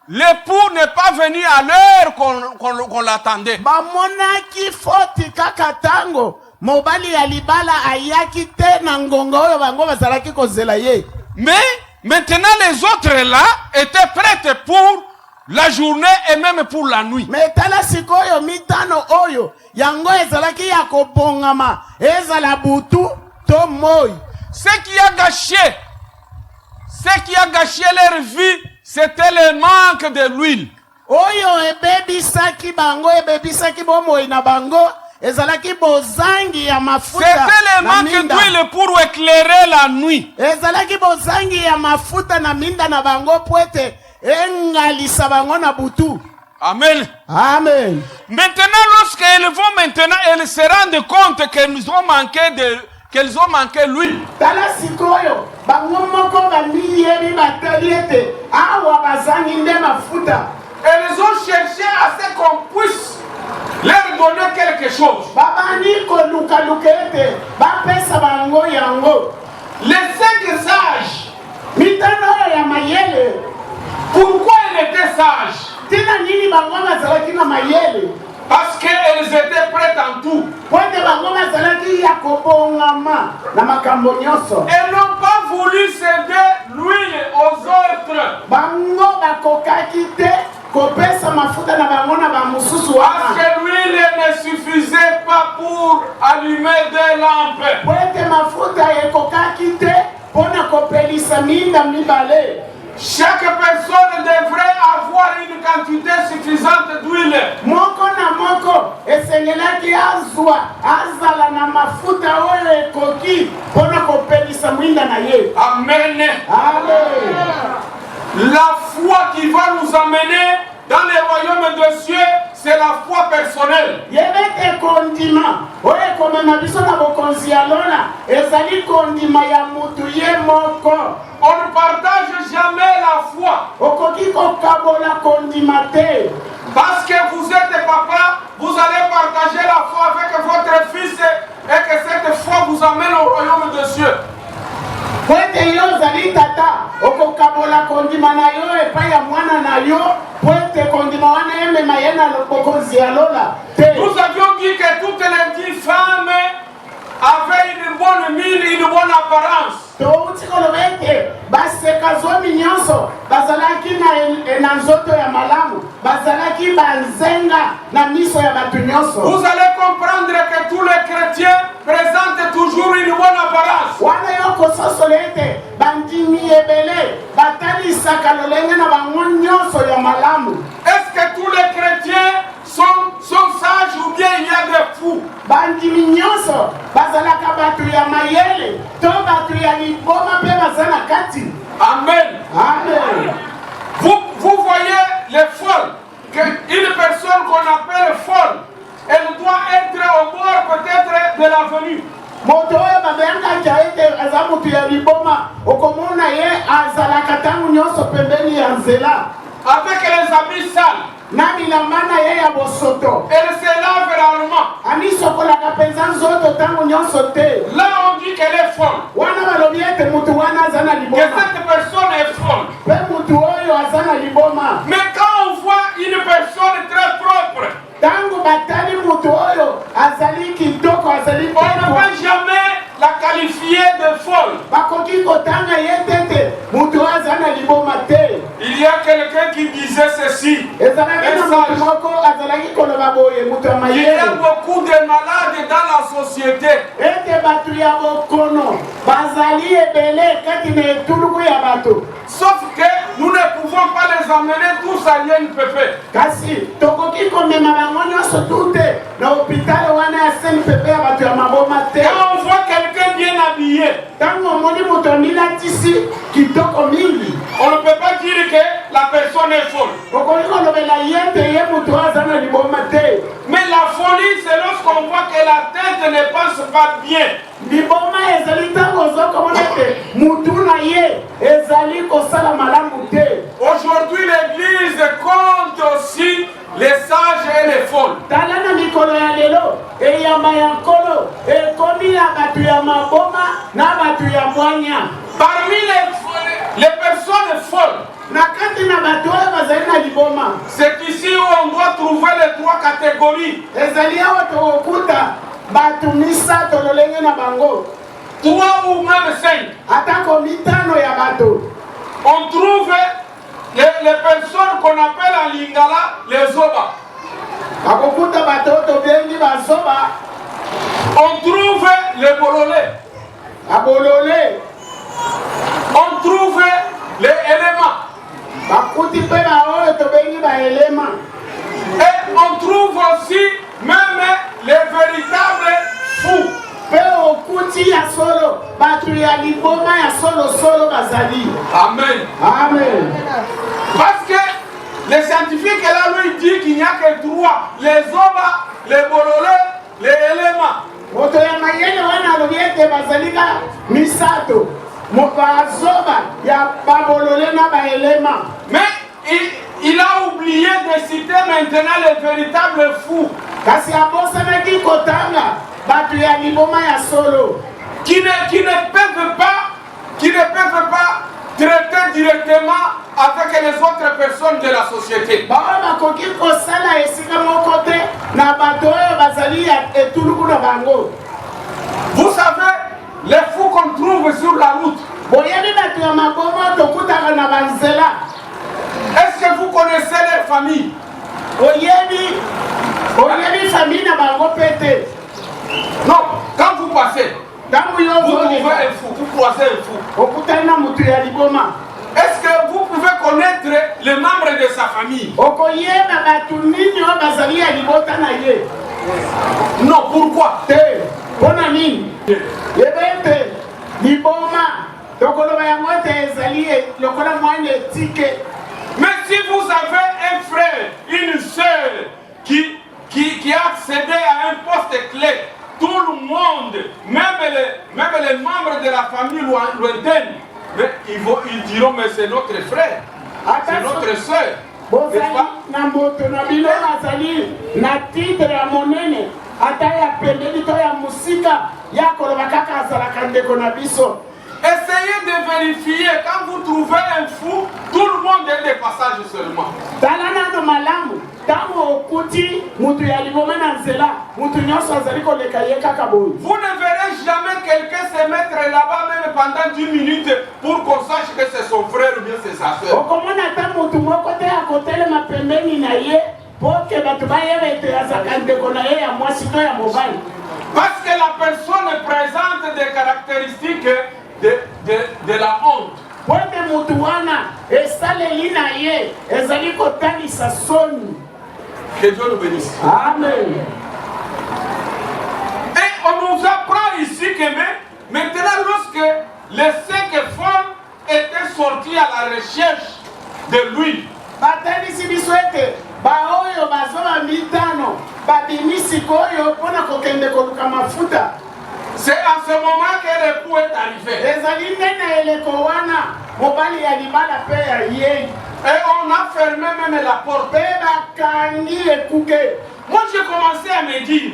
l'époux n'est pas venu à l'heure qu'on l'attendait. Bamonaki foti kaka tango mobali ya libala ayaki te na ngonga oyo bango bazalaki kozela ye. Mais maintenant les autres là étaient prêtes pour la journée et même pour la nuit. Mais tala sikoyo mitano oyo yango ezalaki ya kobongama ezala butu to moi. Ce qui a gâché leur vie, c'était le manque de l'huile. Oyo ebebisaki bango ebebisaki bomoi na bango ezalaki bozangi ya mafuta. C'était le manque d'huile pour éclairer la nuit. Ezalaki bozangi ya mafuta na minda na bango poete engalisa bango na butu. Amen. Amen. Maintenant, lorsqu'elles vont elles se rendent compte qu'elles ont manqué l'huile. Tala sikoyo bango moko bamiyebi batali ete awa bazangi nde mafuta. Elles ont cherché à ce qu'on puisse leur donner quelque chose. Babani koluka lukete bapesa bango yango. Les 5 sages, Mitano ya mayele. pourquoi elles étaient sages? Tina nini bango bazalaki na mayele? Parce qu'elles étaient prêtes en tout. Pote bango bazalaki ya kobongama na makambo nyonso. Elles n'ont pas voulu céder l'huile aux autres. Bango bakokaki te kopesa mafuta na bango na bamususu Parce wana. que l'huile ne suffisait pas pour allumer des lampes. Pote mafuta ekokaki te pona kopelisa minda mibale. Chaque personne devrait avoir une quantité suffisante d'huile. Moko na moko esengelaki azala na mafuta oyo ekoki pona kopelisa mwinda na ye. Amen. Amen. La foi qui va nous amener dans le royaume des cieux, c'est la foi personnelle. Yebete kondima oyo komema biso na bokonzi ya lola ezali kondima ya mutu ye moko. On ne partage jamais la foi. Okoki kokabola kondima te. Parce que vous êtes papa, vous allez partager la foi avec votre fils et que cette foi vous amène au royaume des cieux. Poete yo zali tata okokabola kondima na yo epai ya mwana na yo poete kondima wana emema ye na bokonzi ya lola te. Nous avions dit que toutes les 10 femmes avait une bonne mine, une bonne apparence. touti koloba ete baseka zomi nyonso bazalaki na nzoto ya malamu, bazalaki banzenga na miso ya bato nyonso. Vous allez comprendre que tous les chrétiens présentent toujours une bonne apparence. Wana yo kososola ete bandimi ebele batalisaka lolenge na bango nyonso ya malamu. Est-ce que tous les chrétiens sont sages ou bien il y a des fous? Bandimi nyonso bazalaka bato ya mayele to bato ya liboma mpe baza na kati. Amen. Amen. Vous voyez les folles, qu'une personne qu'on appelle folle, elle doit être au bord peut-être de l'avenue. Moto oyo babengaki ete aza moto ya liboma okomona ye azalaka ntango nyonso pembeni ya nzela Avec les habits sales. na bilamba na ye ya bosoto. Elle se lave rarement. amisokolaka mpenza nzoto ntango nyonso te. Là on dit qu'elle est folle. Wana balobi ete moto wana aza na Que liboma cette personne est folle. mpe moto oyo aza na liboma. Mais quand on voit une personne très propre, Tango batali moto oyo azali kitoko azali on ne pepwa peut jamais la qualifier de folle. bakoki kotanga ye tete moto oyo aza na liboma te. Il y a quelqu'un qui disait ceci. ezalaki na moto moko azalaki koloba boye moto ya Il y a mayele beaucoup de malades dans la société. ete bato ya bokono bazali ebele kati na etuluku ya bato. Sauf que nous ne pouvons pas les amener tous à l'INPP. kasi tokoki komema bango nyonso tu te na hopitale wana ya SNPP ya bato ya maboma te. Quand on voit quelqu'un bien habillé, ntango omoni moto milatisi kitoko mingi on ne peut pas dire que la personne est folle. okoki kolobela ye te ye moto oyo aza na liboma te. Mais la folie, c'est lorsqu'on voit que la tête ne pense pas bien. liboma ezali ntango ozokomona ete mutu na ye ezali kosala malamu te. Aujourd'hui, l'Église compte aussi les sages et les folles. tala na mikolo ya lelo eyamba ya nkolo ekomi ya bato ya maboma na bato ya mwanya. Parmi les personnes folles, na kati na bato oyo bazali na liboma c'est ici où on doit trouver les trois catégories. ezali awa tokokuta bato misato lolenge na bango 3 ou même 5. atako mitano ya bato. On trouve les personnes qu'on appelle en lingala les oba. akokuta bato oyo tobengi bazoba. On trouve les bololés. abolole On trouve les éléments. bakuti mpe baoyo tobengi baelema. Et on trouve aussi même les véritables fous. mpe okuti ya solo bato ya liboma ya solosolo bazali. Amen. Amen. Parce que les scientifiques là lui dit qu'il n'y a que 3. Les oba, les bololés, les éléments. moto ya mayele wana alobi ete bazali ka misato bazoba ya babolole na baelema. Mais il a oublié de citer maintenant les véritables fous. kasi abosanaki kotanga bato ya liboma ya solo Qui ne peuvent pas traiter directement avec les autres personnes de la société. baoyo bakoki kosala esika moko te na bato oyo bazali ya etuluku na bango. Vous savez, les fous qu'on trouve sur la route, boyebi bato ya maboma tokutaka na banzela. est-ce que vous connaissez leur famille? oyebi famille na bango pete. Non, quand vous passez, ntango yo vous trouvez ozoleka un fou, vous croisez un fou. okutani na motu ya liboma. Est-ce que vous pouvez connaître les membres de sa famille? okoyeba bato nini oyo bazali ya libota na ye Non, pourquoi? te. mpo na nini? yeba ete liboma tokoloba yango ete ezali lokola mwana etike. Mais si vous avez un frère, une sœur qui a accédé à un poste clé, tout le monde, même les membres de la famille lointaine, mais ils diront, mais c'est notre frère, c'est notre soeur. N'est-ce bozali pas? na moto na bino azali na titre ya monene ata ya pembeni to ya mosika ya koloba kaka azalaka ndeko na biso. Essayez de vérifier, quand vous trouvez un fou, tout le monde est des passages seulement. tala nano malamu ntango okuti moto ya liboma na nzela moto nyonso azali koleka ye kaka boye. Vous ne verrez jamais quelqu'un se mettre là-bas même pendant 10 minutes pour qu'on sache que c'est son frère ou bien c'est sa soeur. okomona ata motu moko te akotelema pembeni na ye po ke bato bayeba ete azalaka ndeko na ye ya mwasi to ya mobali. Parce que la personne présente des caractéristiques de la honte. Po ete motu wana esaleli na ye ezali kotalisa soni. Que Dieu nous bénisse. Amen. Et on nous apprend ici que maintenant lorsque les 5 femmes étaient sorties à la recherche de lui, batalisi biso ete baoyo bazoba mitano babimisi koyo mpona kokende koluka mafuta. c'est à ce moment que l'époux est arrivé. ezali nde na eleko wana mobali ya libala mpe ya yei. Et on a fermé même la porte. mpe bakangi ekuke. Moi j'ai commencé à me dire,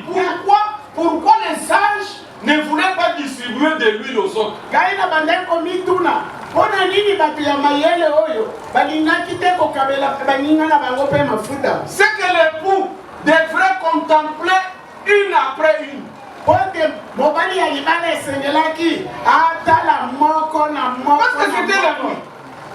pourquoi les sages ne voulaient pas distribuer de l'huile aux autres? ngai na bandaki komituna mpona nini bato ya mayele oyo balingaki te kokabela baninga na bango mpe mafuta. C'est que l'époux devrait contempler une après une. po te mobali ya libala esengelaki atala moko na moko. Parce que c'était la nuit.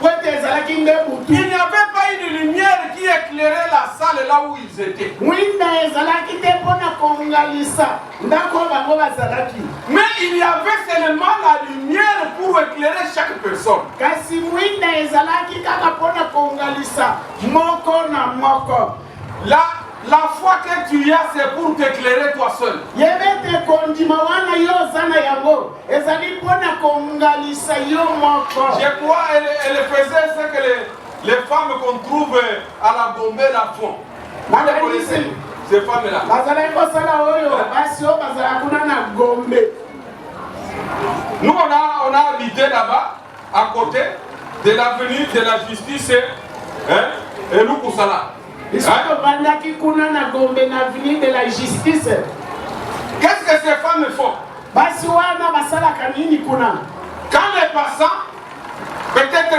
po ete ezalaki nde butu. Il n'y avait pas une lumière qui éclairait la salle là où ils étaient. mwinda ezalaki te mpona kongalisa ndako bango bazalaki. Mais il y avait seulement la lumière pour éclairer chaque personne. kasi mwinda ezalaki kaka mpona kongalisa moko na moko. La foi que tu as, c'est pour t'éclairer toi seul. yebete kondima wana yo oza na yango ezali mpona kongalisa yo moko. Je crois elle faisait ce que les femmes qu'on trouve à la Gombe la font. Vous les connaissez, ces femmes-là. bazalaki kosala oyo basi oyo bazala kuna na Gombe. Nous, on a habité là-bas, à côté de l'avenue de la justice, et nous pour cela. biso tovandaki kuna na Gombe na avenue de la justice. Qu'est-ce que ces femmes font? basi wana basalaka nini kuna? Quand les passants, peut-être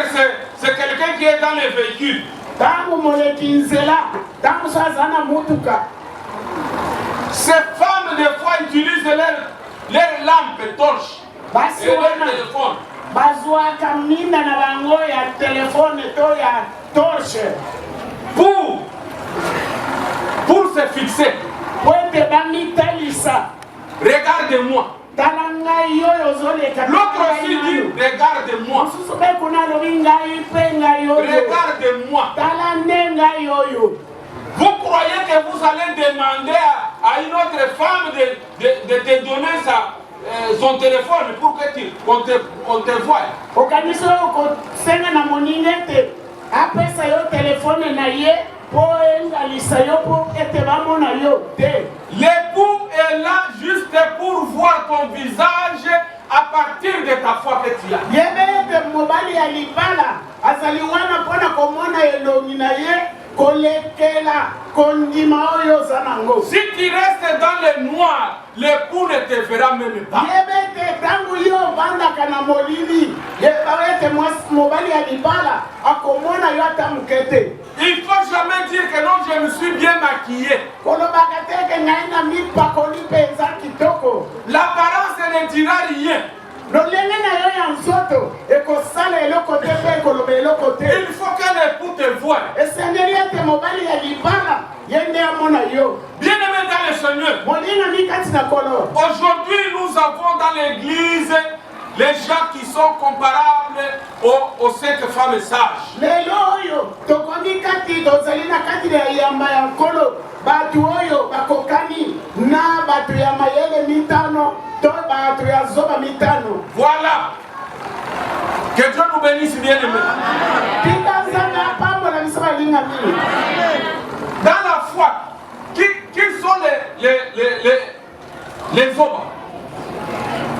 c'est quelqu'un qui est dans les véhicules. ntango moleki nzela ntango so aza na mutuka. Ces femmes, des fois, utilisent leur lampe torche basi et leur wana téléphone bazwaka minda na bango ya telefone to ya torche pour se fixer. po ete bamitalisa. Regarde-moi. tala ngai oyo ozoleka. L'autre aussi dit, regarde-moi. mosusu mpe kuna alobi ngai mpe ngai oyo. Regarde-moi. tala nde ngai oyo. Vous croyez que vous allez demander à une autre femme de te donner son téléphone pour qu'on te voie? okanisi oyo kosenga na moninga ete apesa yo telefone na ye po engalisa yo po ete bamona yo te. L'époux est là juste pour voir ton visage à partir de ta foi que tu as. yebe ete mobali ya libala azali wana mpona komona elongi na ye kolekela kondima oyo oza nango. Si tu restes dans le noir, l'époux ne te verra même pas. yebe ete ntango yo ovandaka na molili yeba ete mobali ya libala akomona yo ata moke te. Il ne faut jamais dire que non, je me suis bien maquillé. kolobaka te eke ngai na mipakoli mpenza kitoko. L'apparence ne dira rien. lolenge na yo ya nzoto ekosala eloko te mpe ekoloba eloko te. Il faut que l'époux te voie. esengeli ete mobali ya libala ye nde amona yo. Bien-aimé dans le Seigneur, molinga mikati na kolo. aujourd'hui nous avons dans l'église les gens qui sont comparables aux 5 femmes sages. lelo oyo tokomi kati tozali na kati ya yamba ya nkolo bato oyo bakokani na bato ya mayele mitano to bato ya zoba mitano. Voilà. Que Dieu nous bénisse, bien-aimé. tika nzambe apambola biso balinga mingi. Dans la foi, qui sont les hommes?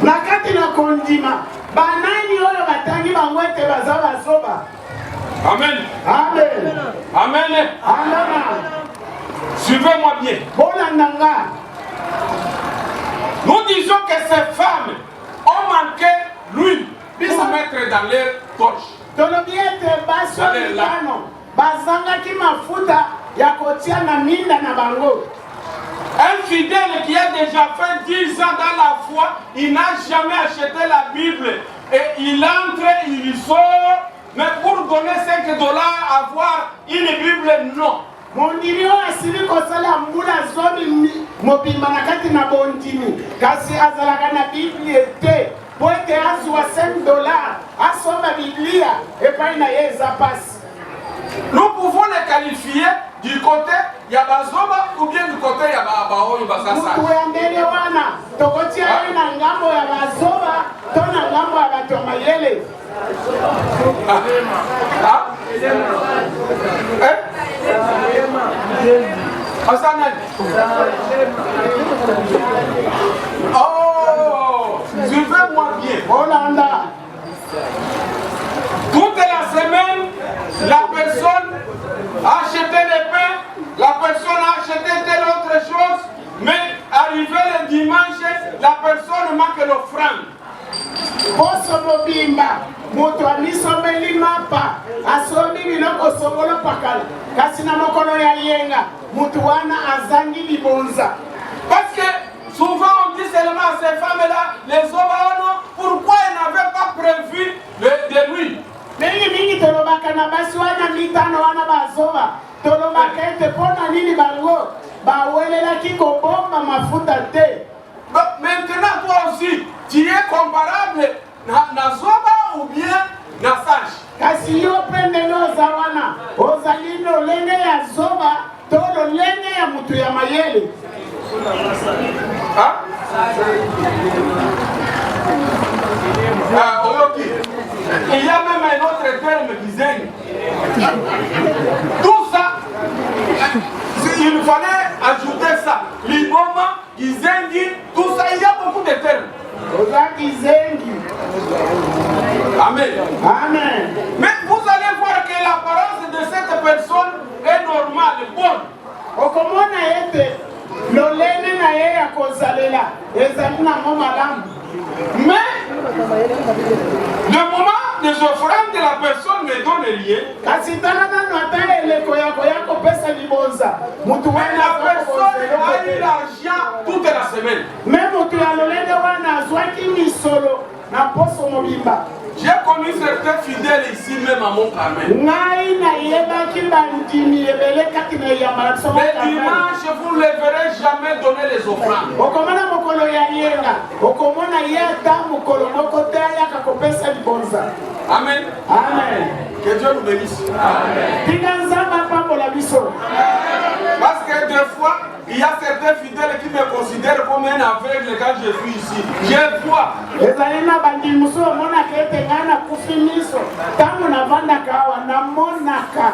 na kati na kondima banani oyo batangi bango ete baza bazoba. Amen. Amen. Amen. Amen. Suivez-moi bien. bolanda nga. Nous disons que ces femmes ont manqué l'huile pour mettre dans leur torche. tolobi ete basi oyo mitano bazangaki mafuta ya kotia na minda na bango. Un fidèle qui a déjà fait 10 ans dans la foi, il n'a jamais acheté la Bible. Et il entre, il sort, mais pour donner $5, avoir une Bible, non. Mondirio asili kosala mbula zobi mobimba na kati na bondimi kasi azalaka na Biblia te po ete azwa $5 asoma Biblia epai na ye eza pasi. Nous pouvons les qualifier du côté ya bazoba ou bien du côté ya baoyo basasa. Mutu ya mbele wana tokotia ye na ngambo ya bazoba to na ngambo ya bato ya mayele. Oh, suivez-moi bien. Hollanda. Toute la semaine, la personne a acheté le pain, la personne a acheté telle autre chose, mais arrivé le dimanche, la personne manque l'offrande. Boso mobimba moto amisomeli mapa asomi biloko songolo pakala kasi na mokolo ya yenga mutu wana azangi libonza. Parce que souvent on dit seulement à ces femmes-là, les hommes, pourquoi ils n'avaient pas prévu de nuit? Mingi tolobaka na basi wana mitano wana bazoba tolobaka ete pona nini bango bawelelaki kobomba mafuta te. Maintenant toi aussi, tu es comparable na zoba ou bien na sage. Kasi yo pende noza wana ozali lolenge ya zoba to lolenge ya mutu ya mayele. Il y a même un autre terme qui zègne. Tout ça, il fallait ajouter ça. Liboma, Gizengi, tout ça, il y a beaucoup de termes. Amen. Amen. Mais vous allez voir que l'apparence de cette personne est normale, bonne. Okomona ete lolene na ye ya kozalela ezali na mo malamu. Mais le moment des offrandes de la personne ne donne rien. Kasi tala nano ata eleko yako yako pesa libonza. Mutu Mais wana la personne a eu l'argent toute la semaine. Mais mutu ya lolene wana azwaki misolo na poso mobimba. J'ai connu certains fidèles ici même à Mont-Carmel. Ngai na yebaki bandimi ebele kati na yamala so. Le dimanche, vous ne verrez jamais donner les offrandes. Okomona mokolo ya yenga, okomona ye ata mokolo moko te ayaka kopesa libonza. Amen. Amen. Que Dieu nous bénisse. Amen. Tika nzamba pambola biso. Parce que des fois, il y a certains fidèles qui me considèrent comme un aveugle quand je suis ici. Je vois. Ezali na bandi muso mona kete ngana kufi miso. Tangu na vanda kawa na monaka.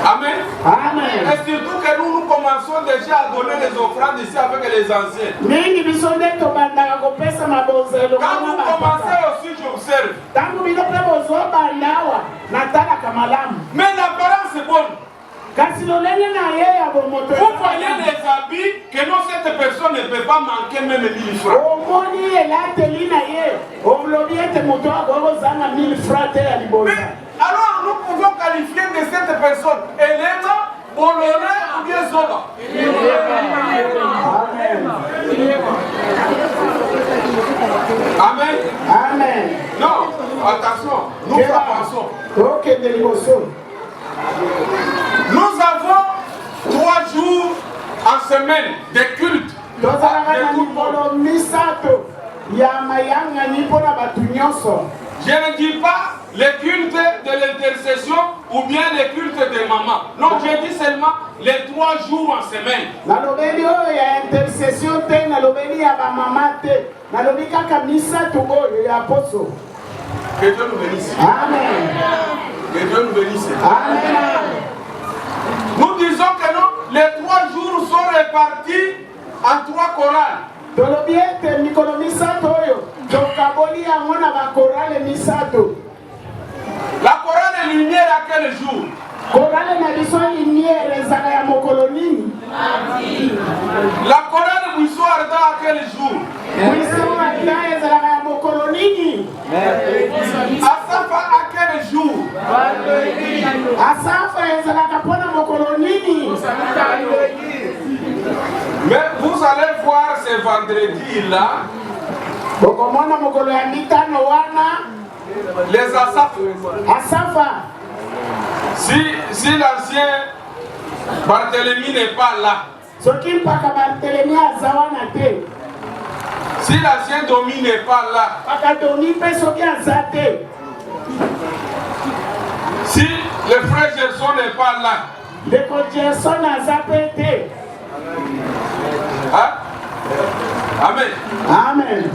Amen. Amen. Et surtout que nous commençons déjà à donner les offrandes ici avec les anciens. Mingi biso ndeto bandaka kopesa mabozelo. Quand vous commencez aussi, j'observe. Tangu bino pe bozo bandawa natala kamalamu. Mais l'apparence est bonne. Kasi lolenge na ye ya bomoto. Vous voyez les habits que non, cette personne ne peut pas manquer même 1000 francs. Omoni elateli na ye. Omlobi ete moto akozanga 1000 francs te ya libonza. Alors nous pouvons qualifier de cette personne Elena, Bolloré ou bien Zoba. Amen. Amen. Amen. Non, attention, nous avançons. Ok, Deliboso. Nous avons 3 jours en semaine de culte. Je ne dis pas les cultes de l'intercession ou bien les cultes de maman. Non, je dis seulement les 3 jours en semaine. Que Dieu nous bénisse. Amen. Que Dieu nous bénisse. Amen. Nous disons que non, les 3 jours sont répartis en 3 chorales. La chorale lumière à quel jour? La chorale buisson ardent à quel jour? Asafa à quel jour? Mais vous allez voir ce vendredi-là, bokomona mokolo ya mitano wana les Asaf. Asafa. Si l'ancien Barthélemy n'est pas là, Soki mpaka Barthélemy aza wana te. si l'ancien Domi n'est pas là, Paka Domi pe soki aza te. si le frère Gerson n'est pas là, Ndeko Gerson aza pe te. hein? Amen. Amen.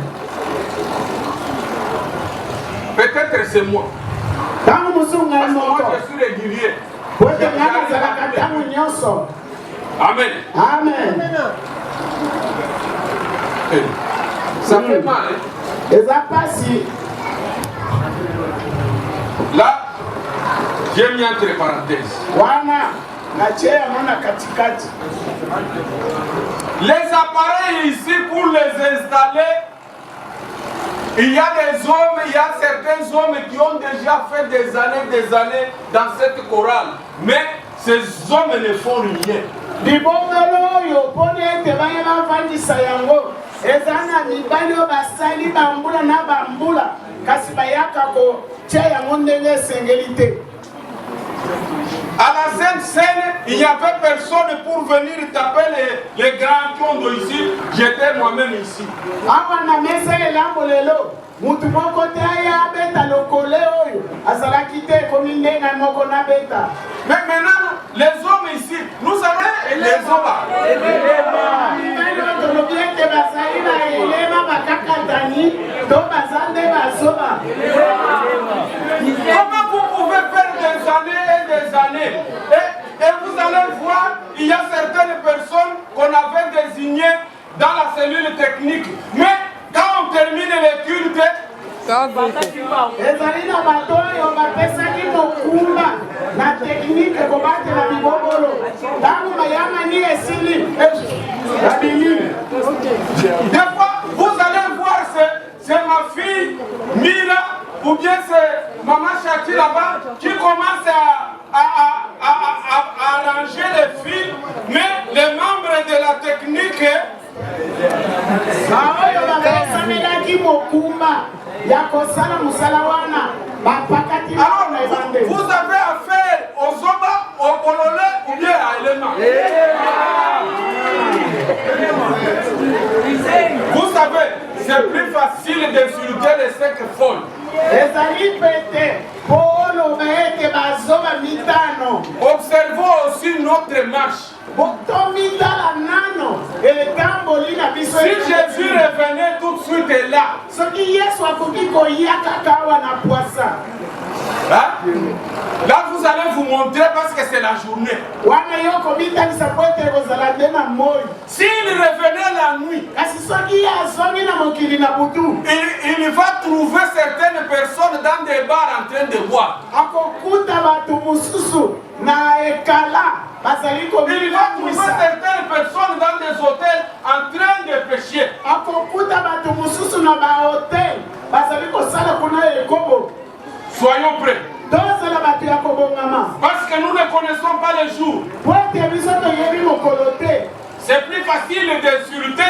Peut-être c'est moi. Tangu musunga Parce que moi moko. je suis régulier. Wote ngana zalaka tangu nyonso. Amen. Amen. Ça fait mal. Hein? Eza pasi. Là, j'ai mis entre parenthèses. Wana nachea mona katikati. Les appareils ici pour les installer, il y a des hommes, il y a certains hommes qui ont déjà fait des années dans cette chorale. Mais ces hommes ne font rien. Libongolo yo pone ete banye bavandisa yango. Eza na mibali oyo basali bambula na bambula. Kasi bayaka kotia yango ndenge esengeli te. À la Sainte Seine, il n'y avait personne pour venir taper les grands condos ici. J'étais moi-même ici. Awa na mesa elambo lelo. Mutu moko te aya beta lokole oyo. Azalaki te komi ndenga moko na beta. Mais maintenant, les hommes ici, nous savons les hommes. Mibali oyo tolobi ete bazali na elema bakakatani to bazande bazoba. Comment vous pouvez faire des années et des années et vous allez voir, il y a certaines personnes qu'on avait désignées dans la cellule technique. Mais quand on termine les cultes, Ezali na bato oyo bapesaki mokumba na teknike kobatela bibobolo. Ntango mayangani esili babimi. des fois, vous allez voir, c'est ma fille Mira ou bien c'est Maman Chati là-bas qui commence à arranger les fils, mais les membres de la technique, Baoyo bapesamelaki mokumba ya kosala musala wana bapakati alors na ebande. vous avez affaire aux Oba, au Bololé ou bien à Elema. Vous savez, c'est plus facile d'insulter les 5 folles. Ezali pete po oloba ete bazoba mitano. Observons aussi notre marche. Botomitala nano etamboli na biso. Si Jésus revenait tout de suite là, Soki Yesu akoki koya kaka awa na poisa. hein? Là vous allez vous montrer parce que c'est la journée. Wana yo komitanisa po ete kozala nde na moi. S'il revenait la nuit, Kasi soki ye azongi na mokili na butu, il va trouver certaines personnes dans des bars en train de boire. akokuta bato mosusu na ekala bazali Il va trouver komilamwisa. certaines personnes dans des hôtels en train de pécher. Akokuta bato mosusu na bahotel bazali kosala kuna ekobo. Soyons prêts. Tozala bato ya kobongama. Parce que nous ne connaissons pas les jours. Po ete biso toyebi mokolo te. C'est plus facile d'insulter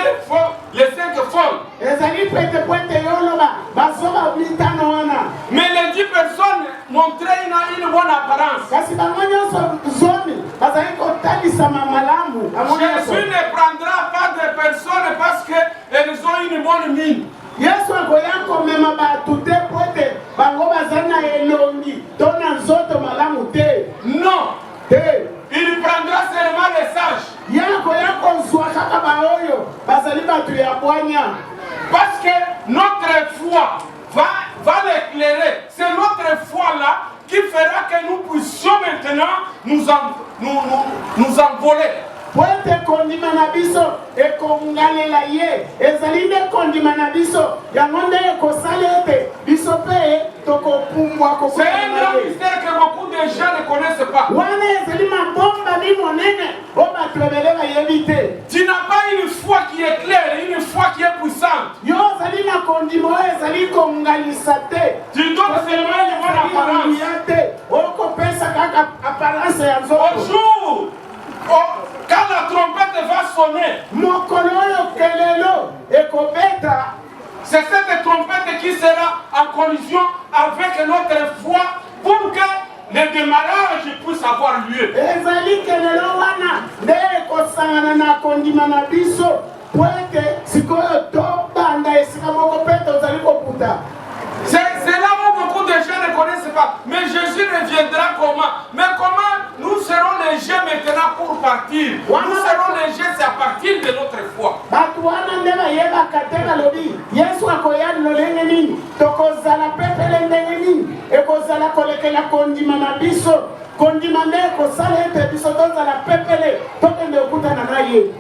les 5 folles. Ezali pete po ete yo oloba bazoba mitano wana. Mais les 10 personnes montraient une bonne apparence. Kasi bango nyonso zomi bazali kotalisama malamu. Bango nyonso. Jésus ne prendra pas de personnes parce qu'elles ont une bonne mine. Yesu akoya komema bato te po ete bango bazali na elongi to na nzoto malamu te. Non. Te. Il prendra seulement les sages. Ye akoya kozwa kaka baoyo bazali bato ya bwanya. Parce que notre foi va l'éclairer. C'est notre foi là qui fera que nous puissions maintenant nous envoler. Po ete kondima na biso ekongalela ye ezali nde kondima na biso yango nde ekosala ete biso mpe tokopumbwa C'est un grand kokoa ye. mystère que beaucoup de gens ne connaissent pas. Wana ezali mabomba mi monene oyo bato ebele bayebi te. Tu n'as pas une foi qui est claire, une foi qui est puissante. Yo ozali na kondima oyo ezali kongalisa te. Tu donnes seulement une bonne apparence. ya te okopesa kaka apparence ya Au nzoto. jour, quand la trompette trompette va sonner. mokolo oyo kelelo ekobeta. C'est cette trompette qui sera en collision avec notre foi pour que le démarrage puisse avoir lieu. Ezali kelelo wana nde ekosangana na kondima na biso po ete sikoyo tobanda esika moko mpe tozali koputa. C'est là où beaucoup de gens ne connaissent pas. Mais Jésus reviendra comment? Mais comment nous serons légers maintenant pour partir? Nous serons légers, c'est à partir de notre foi. Batu wana nde bayebaka te balobi Yesu akoya lolenge nini tokozala pepele ndenge nini ekozala kolekela kondima na biso kondima nde ekosala ete biso tozala pepele tokende okutana na ye.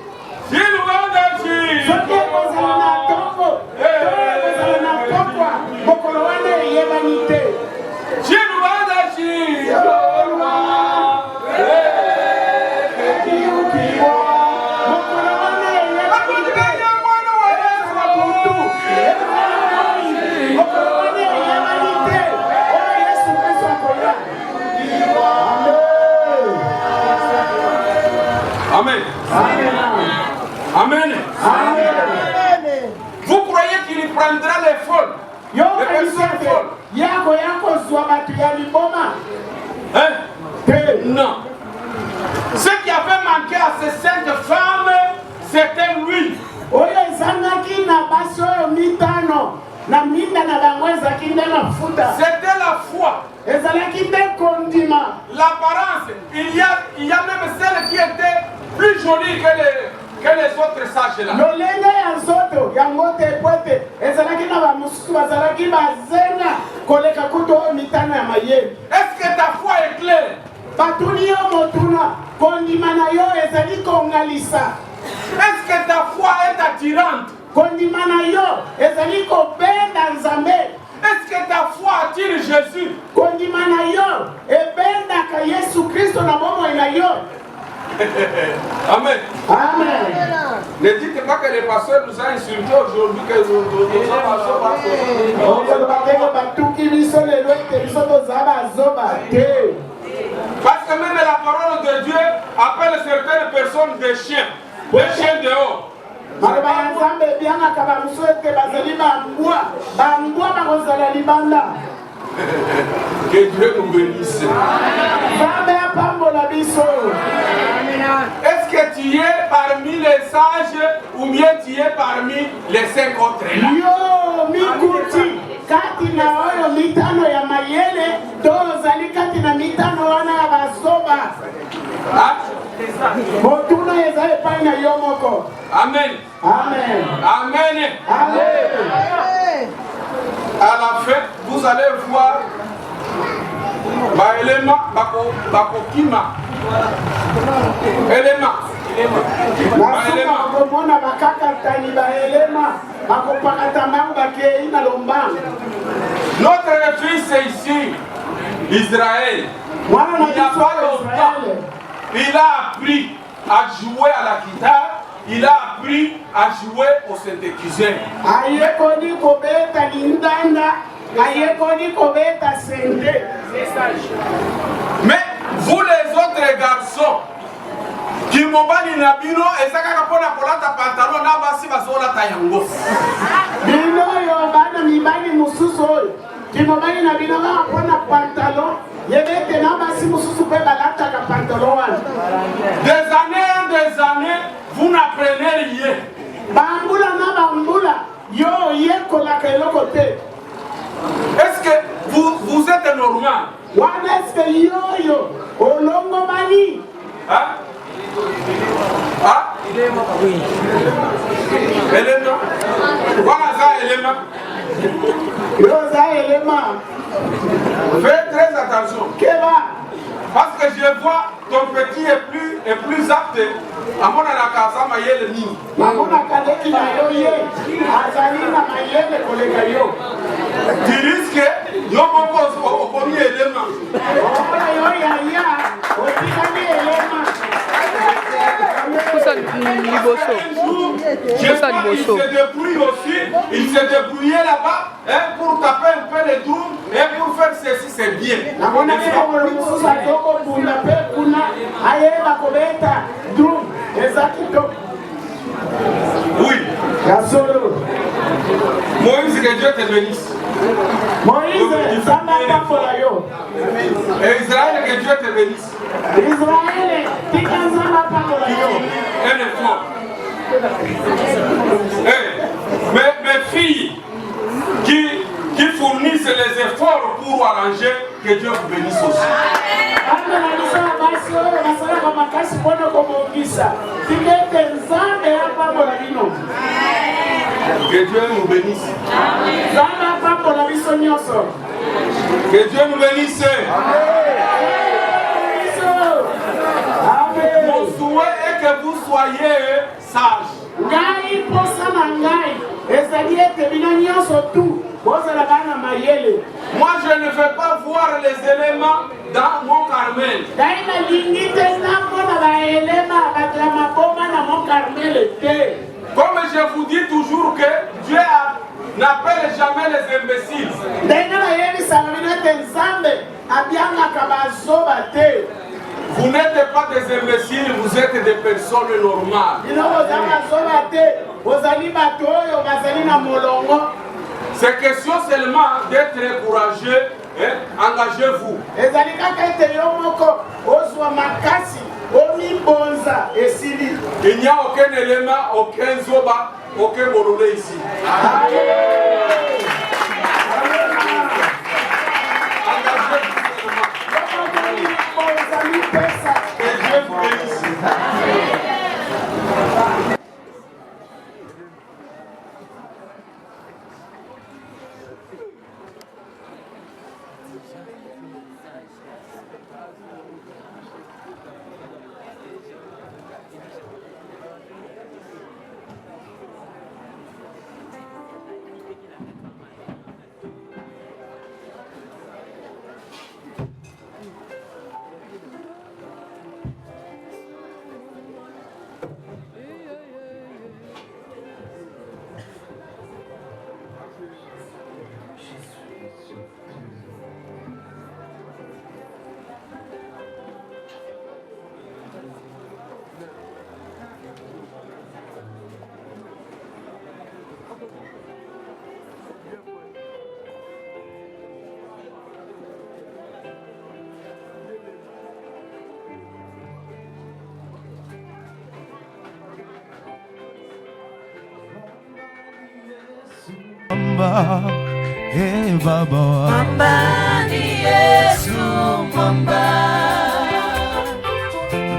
Soki ekozala na ntongo ekozala na pokwa mokolo wana eyebani te. Amen. Amen. Amen. Vous croyez qu'il prendra les folles? Les personnes folles? Hein? Non. Ce qui avait manqué à ces 5 femmes, c'était lui. C'était la foi. L'apparence. Il y a même celle qui était plus jolie que les autres sages là. Est-ce que ta foi est claire? Est-ce que ta foi est attirante? Est-ce que ta foi attire Jésus? Amen. Amen. Ne dites pas que les pasteurs nous ont insultés aujourd'hui, que nous sommes parce que même la parole de Dieu appelle certaines personnes des chiens dehors. Que Dieu nous bénisse. Est-ce que tu es parmi les sages ou bien tu es parmi les 5 autres là? Amen. Amen. Amen. Amen. À la fin, vous allez voir élément bakokima élément. Notre fils ici, Israël, il n'y a pas longtemps, il a appris à jouer à la guitare, il a appris à jouer au synthétiseur. Mais vous les autres garçons, qui m'ont pas dit Nabino, et ça quand on a collé ta pantalon, n'a pas si baso la tayango. Des années, vous n'apprenez rien. Est-ce que vous êtes normal? Hein? Ah? Élément? Voilà ça, élément. Fais très attention. Parce que je vois ton petit est plus apte à mon anakasa mayele ni. Tu risques yo moko au premier élément. Il se débrouille aussi, il se débrouillait là-bas pour taper un peu les drums et pour faire ceci, c'est bien. Oui. Moïse, que Dieu te bénisse. Moïse, ça m'a pas pour la yo. Et Israël, que Dieu te bénisse. Israël, tika ça m'a pas pour la yo. Un effort. Mes filles qui fournissent les efforts pour arranger, que Dieu vous bénisse aussi. Que Dieu nous bénisse. Que Dieu nous bénisse. Mon souhait est que vous soyez sages. Moi, je ne veux pas voir les éléments dans mon Carmel. Comme je vous dis toujours que Dieu n'appelle jamais les imbéciles. Vous n'êtes pas des imbéciles, vous êtes des personnes normales. C'est question seulement d'être courageux et engagez-vous. Il n'y a aucun élément, aucun zoba, aucun bololé ici. Hey Baba, Mwamba ni Yesu, mwamba.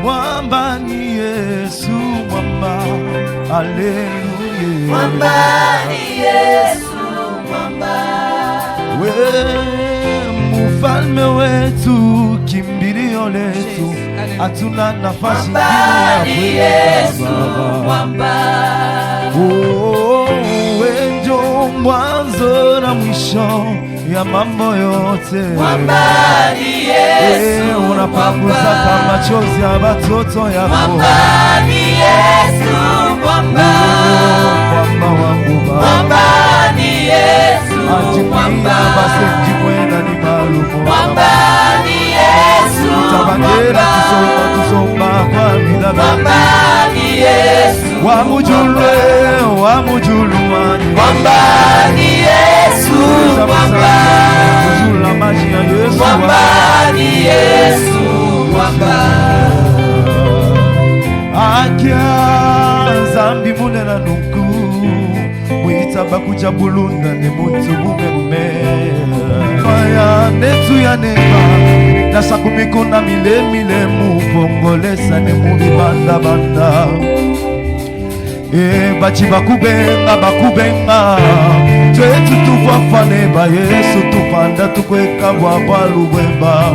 Mwamba ni Yesu, mwamba. Haleluya. Mwamba ni Yesu, mwamba. We mfalme wetu, kimbilio letu, hatuna nafasi nyingine ya kwenda Baba. Wenjo mwanzo na mwisho ya mambo yote. Mwamba ni Yesu, unapanguza kama machozi ya watoto yako. Mwamba ni Yesu, mwamba. Mwamba wangu Baba. Mwamba ni Yesu, mwamba. Basenji mwena ni malumo. Mwamba ni Yesu, Tabangera tusoma kwa bila. Mwamba ni Yesu, Wamujulwe, wamujulumani. Mwamba ni Yesu, mwamba. Kuzula maji ya Yesu. Mwamba ni Yesu, mwamba. Akia zambi munena nuku mwita bakuja bulunda ne muntu bumeme. Maya netu ya neba nasa kumikona mile mile mupongolesa ne mubibanda banda. Bachi bakubenga bakubenga twetu tufafane ba Yesu tupanda tukweka bwabalu bwemba.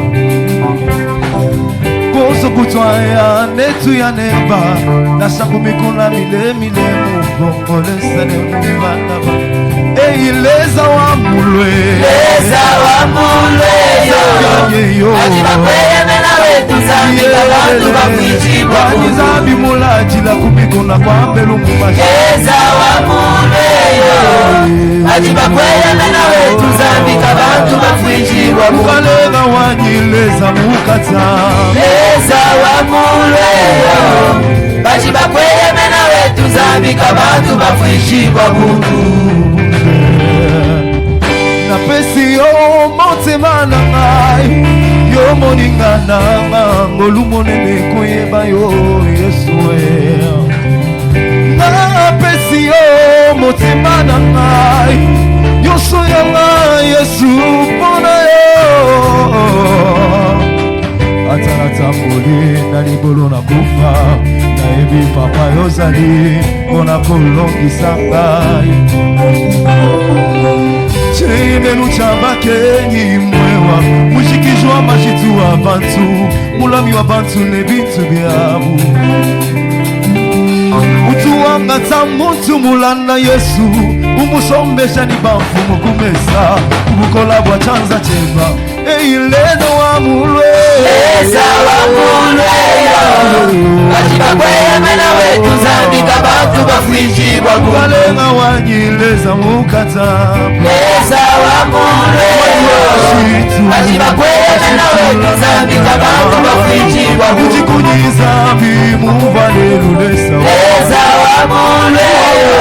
Koso kutwaya netu ya neba nasa kumikuna mile mile mupongolesa ne mubibanda banda. Leza wa mulwe, leza wa mulwe yo ajibakweye mena wetu zambi kabantu bakwijibwa zambi mulajila kumikuna kwa mbelu mumashi. Leza wa mulwe yo ajibakweye mena wetu wetu zambi kabantu bafwijibwa mukalenga wanyileza mukata leza wamulweyo bachi bakweyemena wetu zambi kabantu bafwijibwa bundu napesi yo motema na ngai yo moninga na ngolu monene koyeba yo Yesu napesi yo motema na ngai nyonso ya ngai Yesu mpona yo ata natamboli na libolo na kufa nayebi papa yozali mpona kolongisa ngai chimelu cha bakenyi mwewa mushikiji wa mashitu wa bantu mulami wa bantu ne bintu byabu utuwanga ta muntu mulana Yesu umusombesha ni bamfumu kumesa ubukola bwa chanza chemba eileno wa mulwe leza wa mulweyo bachi bakweyemena wetu zambi kabantu bafwijibwa bundu mukalenga wanyileza mukata leza wa mulweyo bachi bakweyemena wetu zambi kabantu bafwijibwa bundu ujikunyiza bimuvalelulesa leza wa mulweyo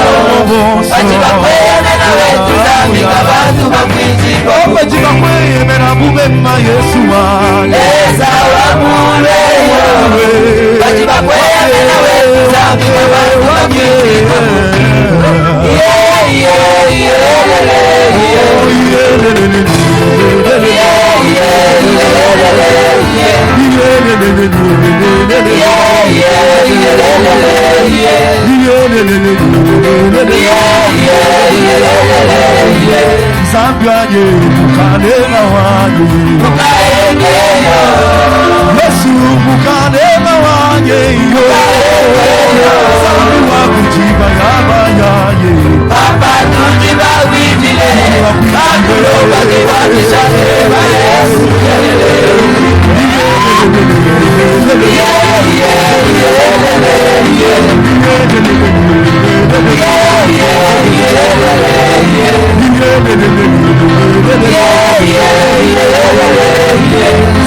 bachi bakweyemena wetu zambi kabantu bafwijibwa bundu bajibakweyemera bumema Yesu wane leza wa mulweyo bachi bakweyemena wetu zambi kabantu bafwijibwa bundu Zambyaye mukanema wanye Yesu mukanema wanye Zambi wakujiba yabayaye Papa tujiba wibile Kakulo wakiwanisha Eba Yesu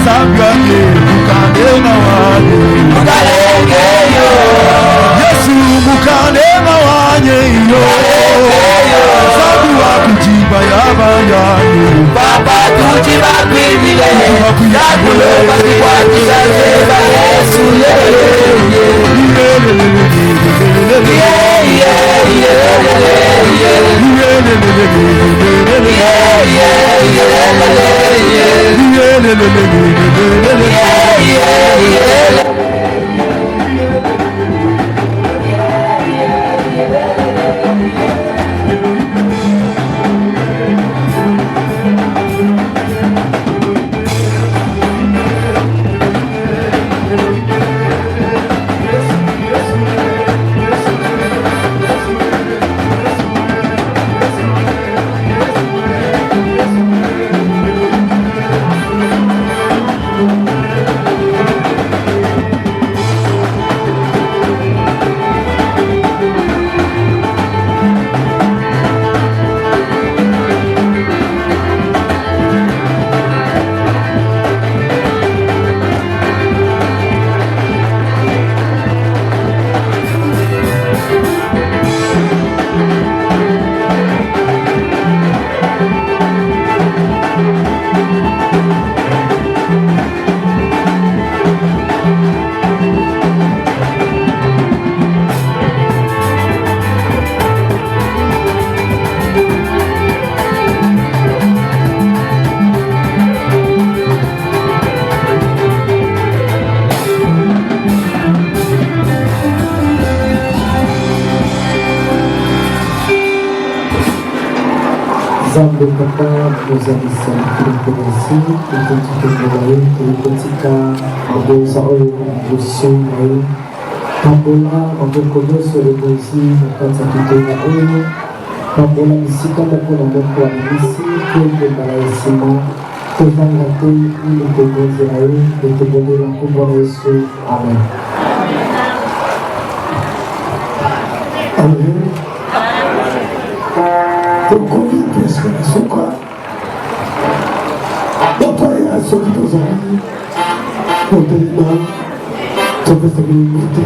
Zambyaye mukanema wanye Mukalengeyo Yesu mukanema wanye Zambi wakujiba yabayaye Papa tujiba wibile Kakulo wakiwanisha Eba Yesu Zambi Papa muzalisa kulikonesi kulikontika naye kulikontika magonza oyo liboso naye pambola maboko nyonso ebozi na kati ya kitonga oyo pambola bisika moko na moko ya misi tokenda na esima tovanga te ili kobonzela ye etobonela nkombo na Yesu amen. Amen. Tukufu Kristo na suka Montelina, topesaki mutu